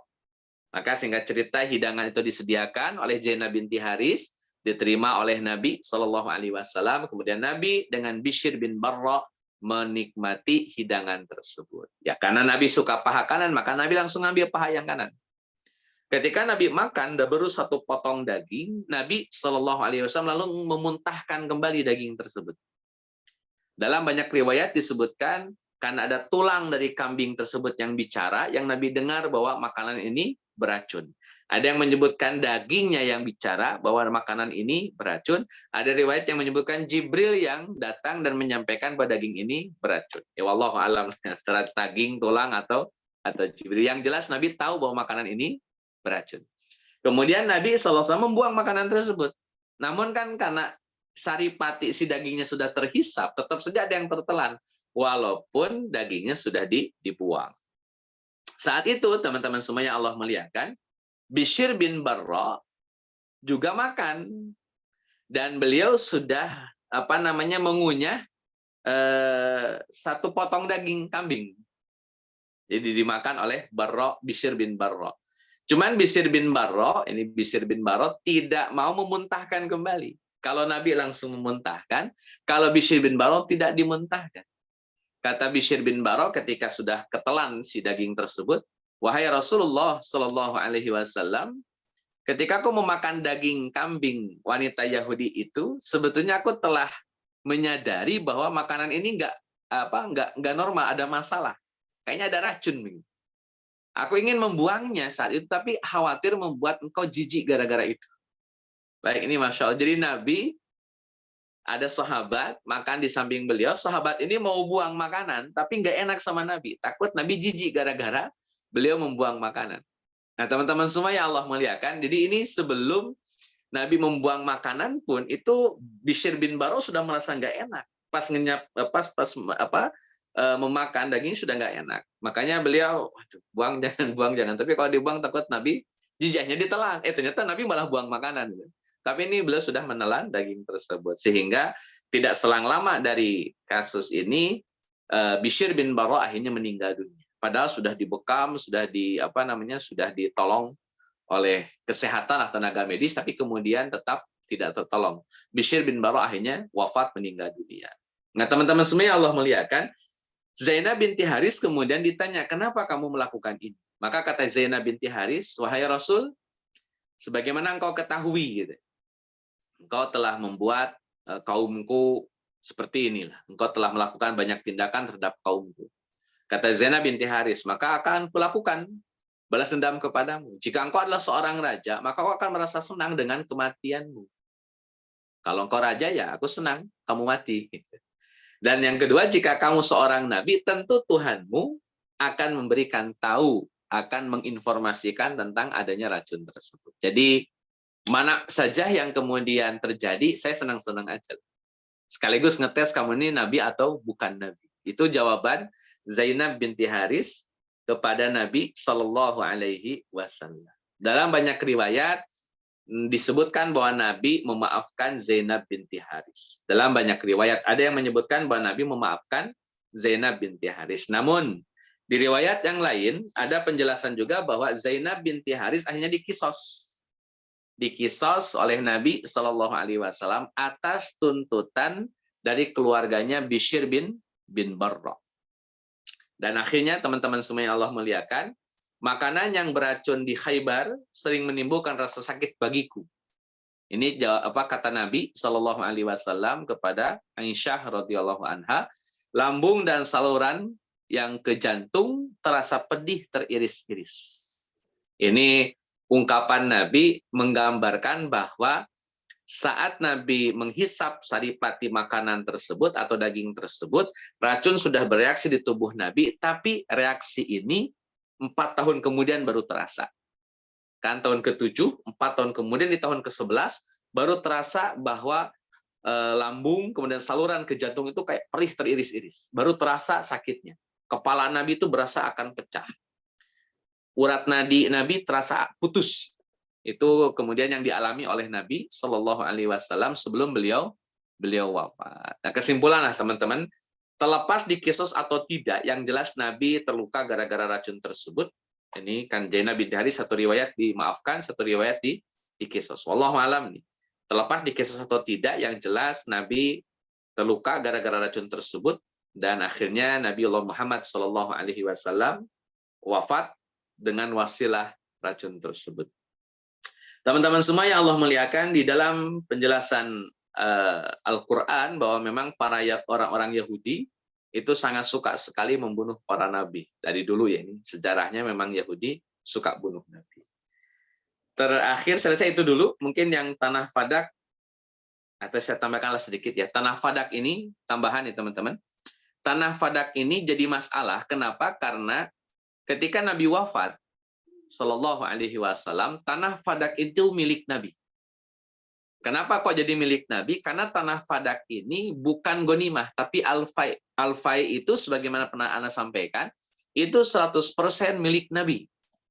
Maka singkat cerita, hidangan itu disediakan oleh Zainab binti Haris, diterima oleh Nabi Shallallahu Alaihi Wasallam. Kemudian Nabi dengan Bishr bin Barra menikmati hidangan tersebut. Ya, karena Nabi suka paha kanan, maka Nabi langsung ambil paha yang kanan. Ketika Nabi makan, baru satu potong daging, Nabi Shallallahu Alaihi Wasallam lalu memuntahkan kembali daging tersebut. Dalam banyak riwayat disebutkan karena ada tulang dari kambing tersebut yang bicara, yang Nabi dengar bahwa makanan ini beracun. Ada yang menyebutkan dagingnya yang bicara bahwa makanan ini beracun. Ada riwayat yang menyebutkan Jibril yang datang dan menyampaikan bahwa daging ini beracun. Ya wallahu alam antara daging, tulang atau Jibril. Yang jelas Nabi tahu bahwa makanan ini beracun. Kemudian Nabi SAW membuang makanan tersebut. Namun kan karena saripati si dagingnya sudah terhisap, tetap saja ada yang tertelan. Walaupun dagingnya sudah dibuang. Saat itu teman-teman semuanya Allah muliakan, Bishr bin Barra juga makan dan beliau sudah mengunyah satu potong daging kambing. Jadi dimakan oleh Bishr bin Barra. Cuman Bishr bin Barra tidak mau memuntahkan kembali. Kalau Nabi langsung memuntahkan, kalau Bishr bin Barra tidak dimuntahkan. Kata Bishr bin Barra ketika sudah ketelan si daging tersebut, wahai Rasulullah Shallallahu Alaihi Wasallam, ketika aku memakan daging kambing wanita Yahudi itu, sebetulnya aku telah menyadari bahwa makanan ini nggak normal, ada masalah. Kayaknya ada racun. Aku ingin membuangnya saat itu, tapi khawatir membuat engkau jijik gara-gara itu. Baik, ini Masya Allah. Jadi Nabi, ada sahabat makan di samping beliau, sahabat ini mau buang makanan, tapi nggak enak sama Nabi. Takut Nabi jijik gara-gara beliau membuang makanan. Nah, teman-teman semua ya Allah muliakan. Jadi ini sebelum Nabi membuang makanan pun itu Bishr bin Barra sudah merasa nggak enak. Pas memakan daging sudah nggak enak. Makanya beliau, waduh, buang jangan. Tapi kalau dibuang takut Nabi jijiknya ditelan. Ternyata Nabi malah buang makanan. Tapi ini beliau sudah menelan daging tersebut. Sehingga tidak selang lama dari kasus ini Bishr bin Barra akhirnya meninggal dunia. Padahal sudah dibekam, sudah ditolong oleh kesehatan atau tenaga medis, tapi kemudian tetap tidak tertolong. Bishr bin Barra akhirnya wafat, meninggal dunia. Nah, teman-teman semua Allah muliakan, Zainab binti Haris kemudian ditanya, kenapa kamu melakukan ini? Maka kata Zainab binti Haris, wahai Rasul, sebagaimana engkau ketahui, gitu, engkau telah membuat kaumku seperti inilah. Engkau telah melakukan banyak tindakan terhadap kaumku. Kata Zainab binti Haris, maka akan kulakukan balas dendam kepadamu. Jika engkau adalah seorang raja, maka kau akan merasa senang dengan kematianmu. Kalau engkau raja, ya aku senang kamu mati. Dan yang kedua, jika kamu seorang nabi, tentu Tuhanmu akan memberikan tahu, akan menginformasikan tentang adanya racun tersebut. Jadi, mana saja yang kemudian terjadi, saya senang-senang aja. Sekaligus ngetes kamu ini nabi atau bukan nabi. Itu jawaban Zainab binti Haris kepada Nabi Shallallahu Alaihi Wasallam. Dalam banyak riwayat disebutkan bahwa Nabi memaafkan Zainab binti Haris. Dalam banyak riwayat ada yang menyebutkan bahwa Nabi memaafkan Zainab binti Haris. Namun di riwayat yang lain ada penjelasan juga bahwa Zainab binti Haris akhirnya dikisos oleh Nabi Shallallahu Alaihi Wasallam atas tuntutan dari keluarganya Bishr bin Barra. Dan akhirnya teman-teman semua yang Allah muliakan, makanan yang beracun di Khaybar sering menimbulkan rasa sakit bagiku. Ini kata Nabi Shallallahu Alaihi Wasallam kepada Aisyah radhiyallahu anha, lambung dan saluran yang ke jantung terasa pedih teriris-iris. Ini ungkapan Nabi menggambarkan bahwa saat Nabi menghisap saripati makanan tersebut atau daging tersebut, racun sudah bereaksi di tubuh Nabi, tapi reaksi ini 4 tahun kemudian baru terasa. Kan tahun ke-7, 4 tahun kemudian di tahun ke-11, baru terasa bahwa lambung, kemudian saluran ke jantung itu kayak perih teriris-iris. Baru terasa sakitnya. Kepala Nabi itu berasa akan pecah. Urat nadi Nabi terasa putus. Itu kemudian yang dialami oleh Nabi Shallallahu Alaihi Wasallam sebelum beliau wafat. Nah, kesimpulanlah teman-teman, terlepas dikisos atau tidak, yang jelas Nabi terluka gara-gara racun tersebut. Ini kan Zainab binti Haris satu riwayat dimaafkan, satu riwayat dikisos. Wallahu alam nih. Terlepas dikisos atau tidak, yang jelas Nabi terluka gara-gara racun tersebut dan akhirnya Nabi Allah Muhammad Shallallahu Alaihi Wasallam wafat dengan wasilah racun tersebut. Teman-teman semua yang Allah muliakan, di dalam penjelasan Al-Quran bahwa memang para orang-orang Yahudi itu sangat suka sekali membunuh para nabi. Dari dulu ya, ini sejarahnya memang Yahudi suka bunuh nabi. Terakhir selesai itu dulu. Mungkin yang tanah fadak, atau saya tambahkanlah sedikit ya. Tanah fadak ini, tambahan ya teman-teman. Tanah fadak ini jadi masalah. Kenapa? Karena ketika Nabi wafat, Shallallahu Alaihi Wasallam, tanah fadak itu milik Nabi. Kenapa kok jadi milik Nabi? Karena tanah fadak ini bukan gonimah, tapi al-fai. Al-fai itu sebagaimana pernah Anda sampaikan, itu 100% milik Nabi.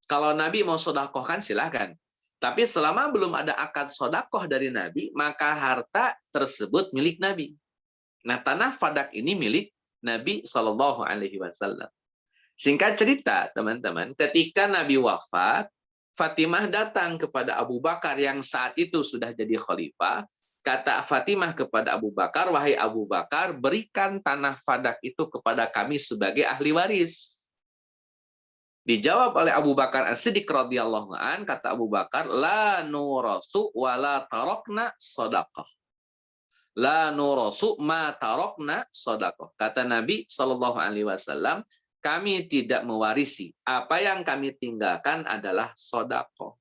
Kalau Nabi mau sodakohkan silahkan. Tapi selama belum ada akad sodakoh dari Nabi, maka harta tersebut milik Nabi. Nah, tanah fadak ini milik Nabi Shallallahu Alaihi Wasallam. Singkat cerita, teman-teman, ketika Nabi wafat, Fatimah datang kepada Abu Bakar yang saat itu sudah jadi khalifah. Kata Fatimah kepada Abu Bakar, wahai Abu Bakar, berikan tanah fadak itu kepada kami sebagai ahli waris. Dijawab oleh Abu Bakar As-Siddiq radhiyallahu an, kata Abu Bakar, la nurasu wa la tarokna sadaqah. La nurasu ma tarokna sadaqah. Kata Nabi Shallallahu Alaihi Wasallam, kami tidak mewarisi. Apa yang kami tinggalkan adalah sedekah.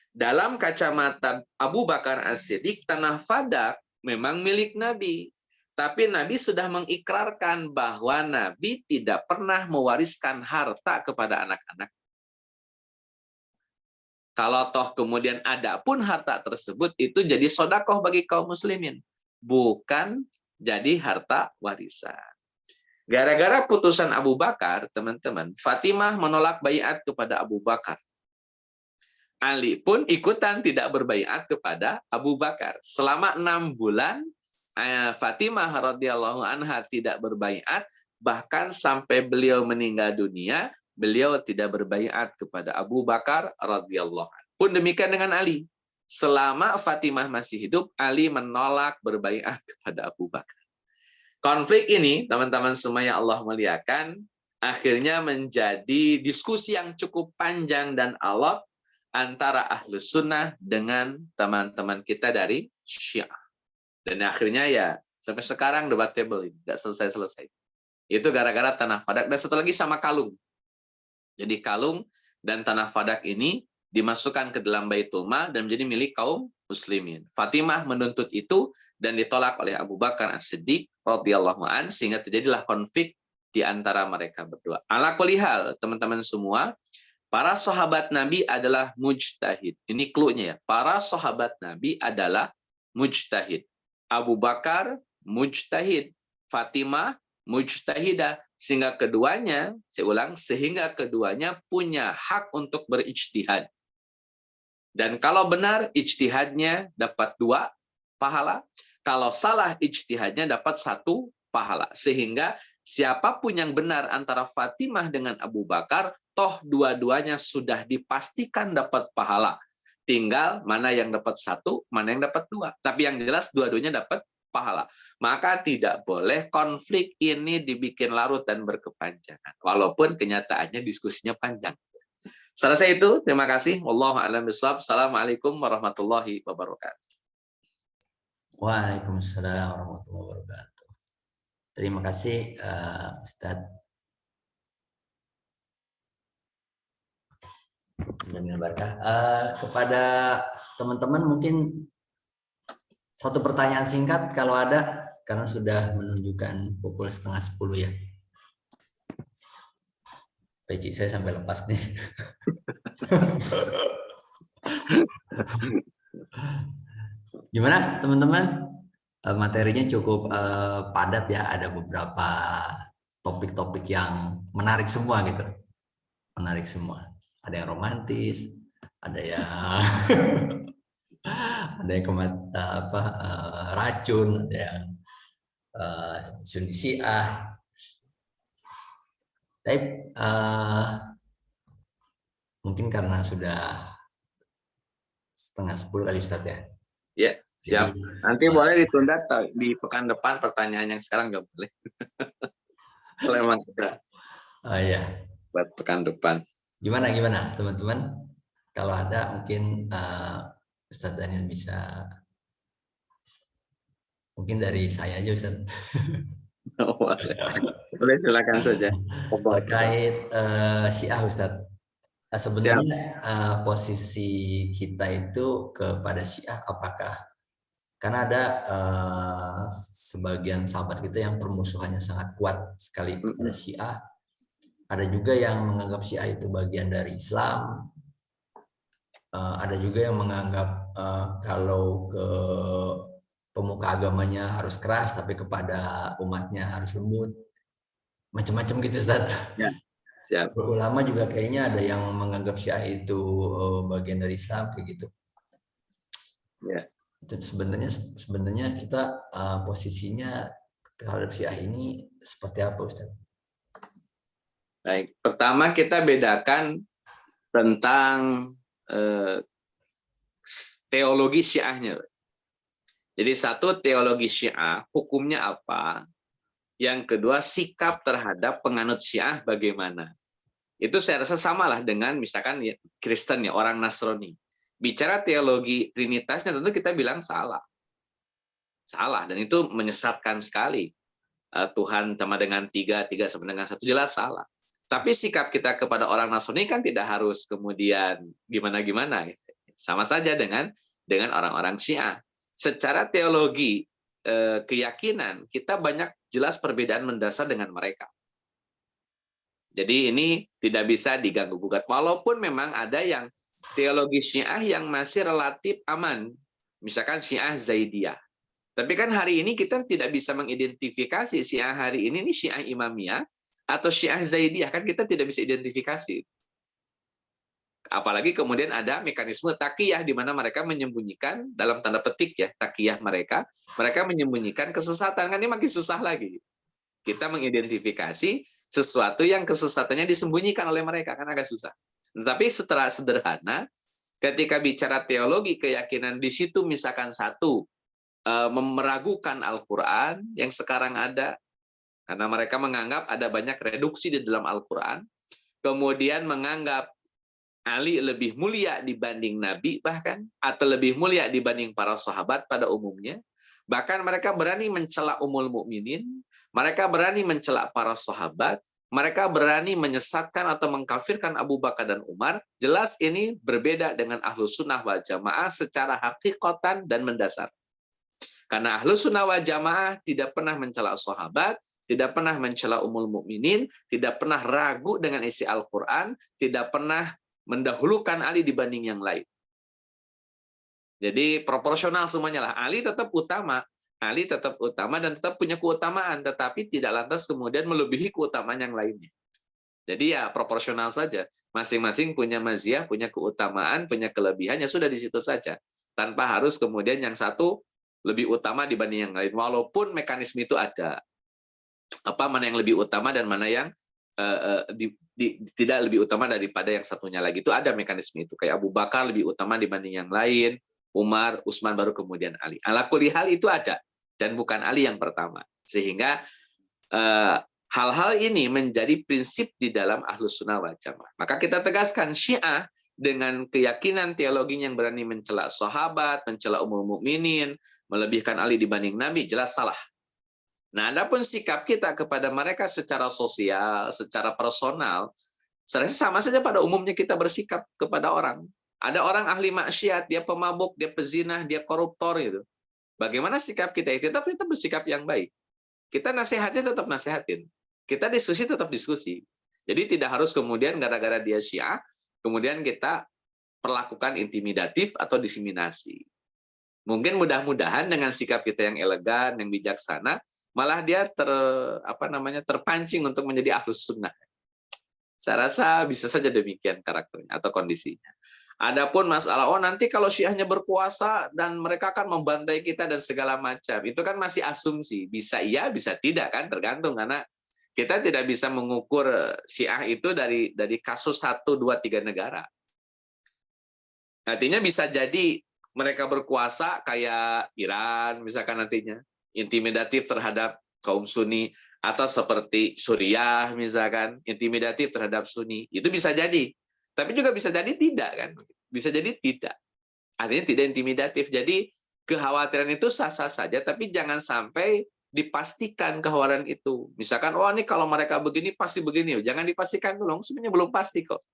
Dalam kacamata Abu Bakar As-Siddiq, tanah fadak memang milik Nabi. Tapi Nabi sudah mengikrarkan bahwa Nabi tidak pernah mewariskan harta kepada anak-anak. Kalau toh kemudian ada pun harta tersebut, itu jadi sedekah bagi kaum muslimin. Bukan jadi harta warisan. Gara-gara putusan Abu Bakar, teman-teman, Fatimah menolak baiat kepada Abu Bakar. Ali pun ikutan tidak berbaiat kepada Abu Bakar. Selama 6 bulan, Fatimah radhiyallahu anha tidak berbaiat, bahkan sampai beliau meninggal dunia, beliau tidak berbaiat kepada Abu Bakar radhiyallahu anhu. Pun demikian dengan Ali. Selama Fatimah masih hidup, Ali menolak berbaiat kepada Abu Bakar. Konflik ini, teman-teman semua yang Allah muliakan, akhirnya menjadi diskusi yang cukup panjang dan alot antara Ahlus Sunnah dengan teman-teman kita dari Syiah. Dan akhirnya ya, sampai sekarang debatable, nggak selesai-selesai. Itu gara-gara tanah fadak, dan satu lagi sama kalung. Jadi kalung dan tanah fadak ini dimasukkan ke dalam Baitul Mal dan menjadi milik kaum muslimin. Fatimah menuntut itu dan ditolak oleh Abu Bakar As-Siddiq radhiyallahu an, sehingga terjadilah konflik di antara mereka berdua. Ala kulli hal, teman-teman semua, para sahabat Nabi adalah mujtahid. Ini clue-nya ya. Para sahabat Nabi adalah mujtahid. Abu Bakar mujtahid, Fatimah mujtahidah, sehingga keduanya, saya ulang, sehingga keduanya punya hak untuk berijtihad. Dan kalau benar ijtihadnya dapat 2 pahala, kalau salah ijtihadnya dapat 1 pahala. Sehingga siapapun yang benar antara Fatimah dengan Abu Bakar, toh dua-duanya sudah dipastikan dapat pahala. Tinggal mana yang dapat 1, mana yang dapat 2. Tapi yang jelas dua-duanya dapat pahala. Maka tidak boleh konflik ini dibikin larut dan berkepanjangan. Walaupun kenyataannya diskusinya panjang. Selesai itu, terima kasih. Wallahu a'lam bishawab. Assalamualaikum warahmatullahi wabarakatuh. Waalaikumsalam warahmatullahi wabarakatuh. Terima kasih Ustadz Jamil Barkah. Kepada teman-teman mungkin satu pertanyaan singkat kalau ada, karena sudah menunjukkan pukul 9:30 ya. Peci saya sampai lepas nih. Gimana teman-teman? Materinya cukup padat ya, ada beberapa topik-topik yang menarik semua gitu. Menarik semua. Ada yang romantis, ada yang ada yang racun, ada yang Sunni Syiah. Tapi mungkin karena sudah 9:30 kali Ustadz ya. Ya, siap. Jadi, nanti boleh ditunda di pekan depan, pertanyaan yang sekarang nggak boleh. Kalau memang kita ya. Buat pekan depan. Gimana teman-teman? Kalau ada mungkin Ustadz Daniel bisa, mungkin dari saya aja Ustadz. Boleh silakan saja. Terkait Syiah Ustadz. Siap. Sebenarnya posisi kita itu kepada Syiah apakah karena ada sebagian sahabat kita yang permusuhannya sangat kuat sekali kepada Syiah. Ada juga yang menganggap Syiah itu bagian dari Islam. Ada juga yang menganggap kalau ke pemuka agamanya harus keras, tapi kepada umatnya harus lembut. Macam-macam gitu, Ustaz. Ya, siap. Ulama juga kayaknya ada yang menganggap Syiah itu bagian dari Islam kayak gitu. Ya. Itu sebenarnya kita posisinya terhadap Syiah ini seperti apa, Ustaz? Baik, pertama kita bedakan tentang teologi Syiahnya. Jadi satu, teologi Syiah, hukumnya apa? Yang kedua, sikap terhadap penganut Syiah bagaimana? Itu saya rasa samalah dengan misalkan ya, Kristen ya, orang Nasrani. Bicara teologi Trinitasnya tentu kita bilang salah. Salah, dan itu menyesatkan sekali. Tuhan sama dengan tiga, tiga sama dengan satu, jelas salah. Tapi sikap kita kepada orang Nasrani kan tidak harus kemudian gimana-gimana. Sama saja dengan orang-orang Syiah. Secara teologi, keyakinan, kita banyak jelas perbedaan mendasar dengan mereka. Jadi ini tidak bisa diganggu-gugat. Walaupun memang ada yang teologi Syiah yang masih relatif aman. Misalkan Syiah Zaidiyah. Tapi kan hari ini kita tidak bisa mengidentifikasi Syiah hari ini Syiah Imamiyah atau Syiah Zaidiyah. Kan kita tidak bisa identifikasi. Apalagi kemudian ada mekanisme takiyah di mana mereka menyembunyikan, dalam tanda petik ya, takiyah mereka menyembunyikan kesesatan. Kan ini makin susah lagi. Kita mengidentifikasi sesuatu yang kesesatannya disembunyikan oleh mereka, kan agak susah. Tetapi setelah sederhana, ketika bicara teologi keyakinan di situ misalkan satu, meragukan Al-Quran yang sekarang ada, karena mereka menganggap ada banyak reduksi di dalam Al-Quran, kemudian menganggap Ali lebih mulia dibanding Nabi bahkan, atau lebih mulia dibanding para sahabat pada umumnya, bahkan mereka berani mencela Ummul Mukminin, mereka berani mencela para sahabat, mereka berani menyesatkan atau mengkafirkan Abu Bakar dan Umar. Jelas ini berbeda dengan Ahlus Sunnah wal Jamaah secara hakikatan dan mendasar. Karena Ahlus Sunnah wal Jamaah tidak pernah mencela sahabat, tidak pernah mencela Ummul Mukminin, tidak pernah ragu dengan isi Al-Quran, tidak pernah mendahulukan Ali dibanding yang lain. Jadi proporsional semuanya lah. Ali tetap utama. Ali tetap utama dan tetap punya keutamaan, tetapi tidak lantas kemudian melebihi keutamaan yang lainnya. Jadi ya proporsional saja. Masing-masing punya maziyah, punya keutamaan, punya kelebihan, ya sudah di situ saja. Tanpa harus kemudian yang satu lebih utama dibanding yang lain. Walaupun mekanisme itu ada. Mana yang lebih utama dan mana yang tidak lebih utama daripada yang satunya lagi. Itu ada mekanisme itu. Kayak Abu Bakar lebih utama dibanding yang lain, Umar, Utsman, baru kemudian Ali. Ala kulli hal itu ada. Dan bukan Ali yang pertama. Sehingga hal-hal ini menjadi prinsip di dalam Ahlus Sunnah wal Jamaah. Maka kita tegaskan Syiah dengan keyakinan teologinya yang berani mencela sahabat, mencela Ummul Mukminin, melebihkan Ali dibanding Nabi, jelas salah. Nah, adapun sikap kita kepada mereka secara sosial, secara personal, sama saja pada umumnya kita bersikap kepada orang. Ada orang ahli maksiat, dia pemabuk, dia pezinah, dia koruptor gitu. Bagaimana sikap kita itu? Tetap kita bersikap yang baik. Kita nasihatnya tetap nasihatin. Kita diskusi tetap diskusi. Jadi tidak harus kemudian gara-gara dia Syiah, kemudian kita perlakukan intimidatif atau diskriminasi. Mungkin mudah-mudahan dengan sikap kita yang elegan, yang bijaksana, malah dia terpancing untuk menjadi Ahlus Sunnah. Saya rasa bisa saja demikian karakternya atau kondisinya. Adapun masalah, nanti kalau Syiahnya berkuasa dan mereka akan membantai kita dan segala macam, itu kan masih asumsi. Bisa iya, bisa tidak, kan tergantung, karena kita tidak bisa mengukur Syiah itu dari kasus 1, 2, 3 negara. Artinya bisa jadi mereka berkuasa kayak Iran, misalkan nantinya, intimidatif terhadap kaum Sunni, atau seperti Suriah, misalkan, intimidatif terhadap Sunni. Itu bisa jadi. Tapi juga bisa jadi tidak, kan? Bisa jadi tidak. Artinya tidak intimidatif. Jadi kekhawatiran itu sah-sah saja, tapi jangan sampai dipastikan kekhawatiran itu. Misalkan, ini kalau mereka begini pasti begini. Jangan dipastikan dulu, sebenarnya belum pasti kok.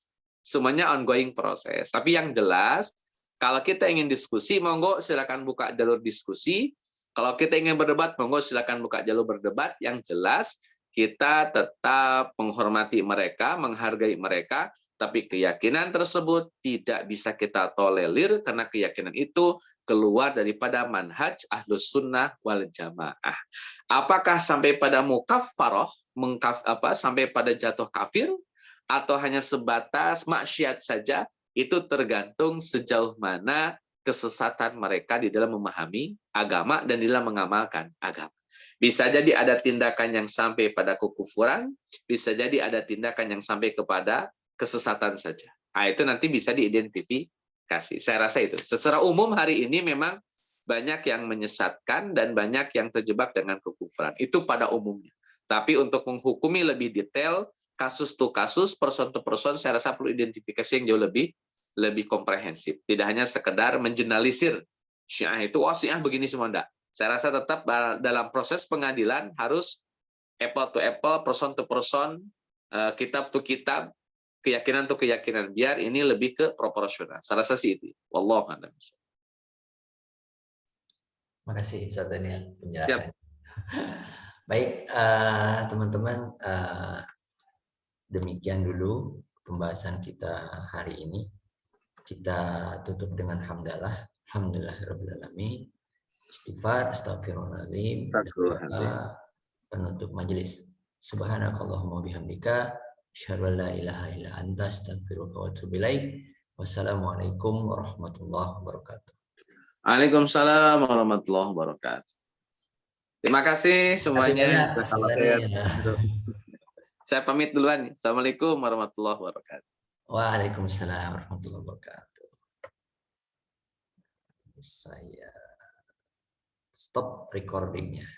Semuanya ongoing proses. Tapi yang jelas, kalau kita ingin diskusi, monggo silakan buka jalur diskusi. Kalau kita ingin berdebat, monggo silakan buka jalur berdebat. Yang jelas, kita tetap menghormati mereka, menghargai mereka, tapi keyakinan tersebut tidak bisa kita tolerir karena keyakinan itu keluar daripada manhaj ahlus sunnah wal jamaah. Apakah sampai pada mukaffaroh, sampai pada jatuh kafir, atau hanya sebatas maksiat saja, itu tergantung sejauh mana kesesatan mereka di dalam memahami agama dan di dalam mengamalkan agama. Bisa jadi ada tindakan yang sampai pada kekufuran, bisa jadi ada tindakan yang sampai kepada kesesatan saja. Nah, itu nanti bisa diidentifikasi. Saya rasa itu. Secara umum hari ini memang banyak yang menyesatkan dan banyak yang terjebak dengan kekufuran. Itu pada umumnya. Tapi untuk menghukumi lebih detail, kasus to kasus, person to person, saya rasa perlu identifikasi yang jauh lebih komprehensif. Tidak hanya sekedar mengeneralisir Syiah itu, oh Syiah begini semua, enggak. Saya rasa tetap dalam proses pengadilan harus apple to apple, person to person, kitab to kitab, keyakinan to keyakinan, biar ini lebih ke proporsional. Saya rasa sih itu. Wallahu a'lam. Terima kasih Ustaz Daniel penjelasannya. Baik, teman-teman, demikian dulu pembahasan kita hari ini. Kita tutup dengan hamdalah, alhamdulillahirabbil alamin, istighfar, astagfirullahaladzim, dan doa penutup majelis. Subhanakallahumma bihamdika, asyhadu an la ilaha illa anta, astaghfiruka wa atubu ilaik. Wassalamualaikum warahmatullahi wabarakatuh. Waalaikumsalam warahmatullahi wabarakatuh. Terima kasih semuanya. Saya pamit duluan. Assalamualaikum warahmatullahi wabarakatuh. Waalaikumsalam warahmatullahi wabarakatuh. Saya stop recordingnya.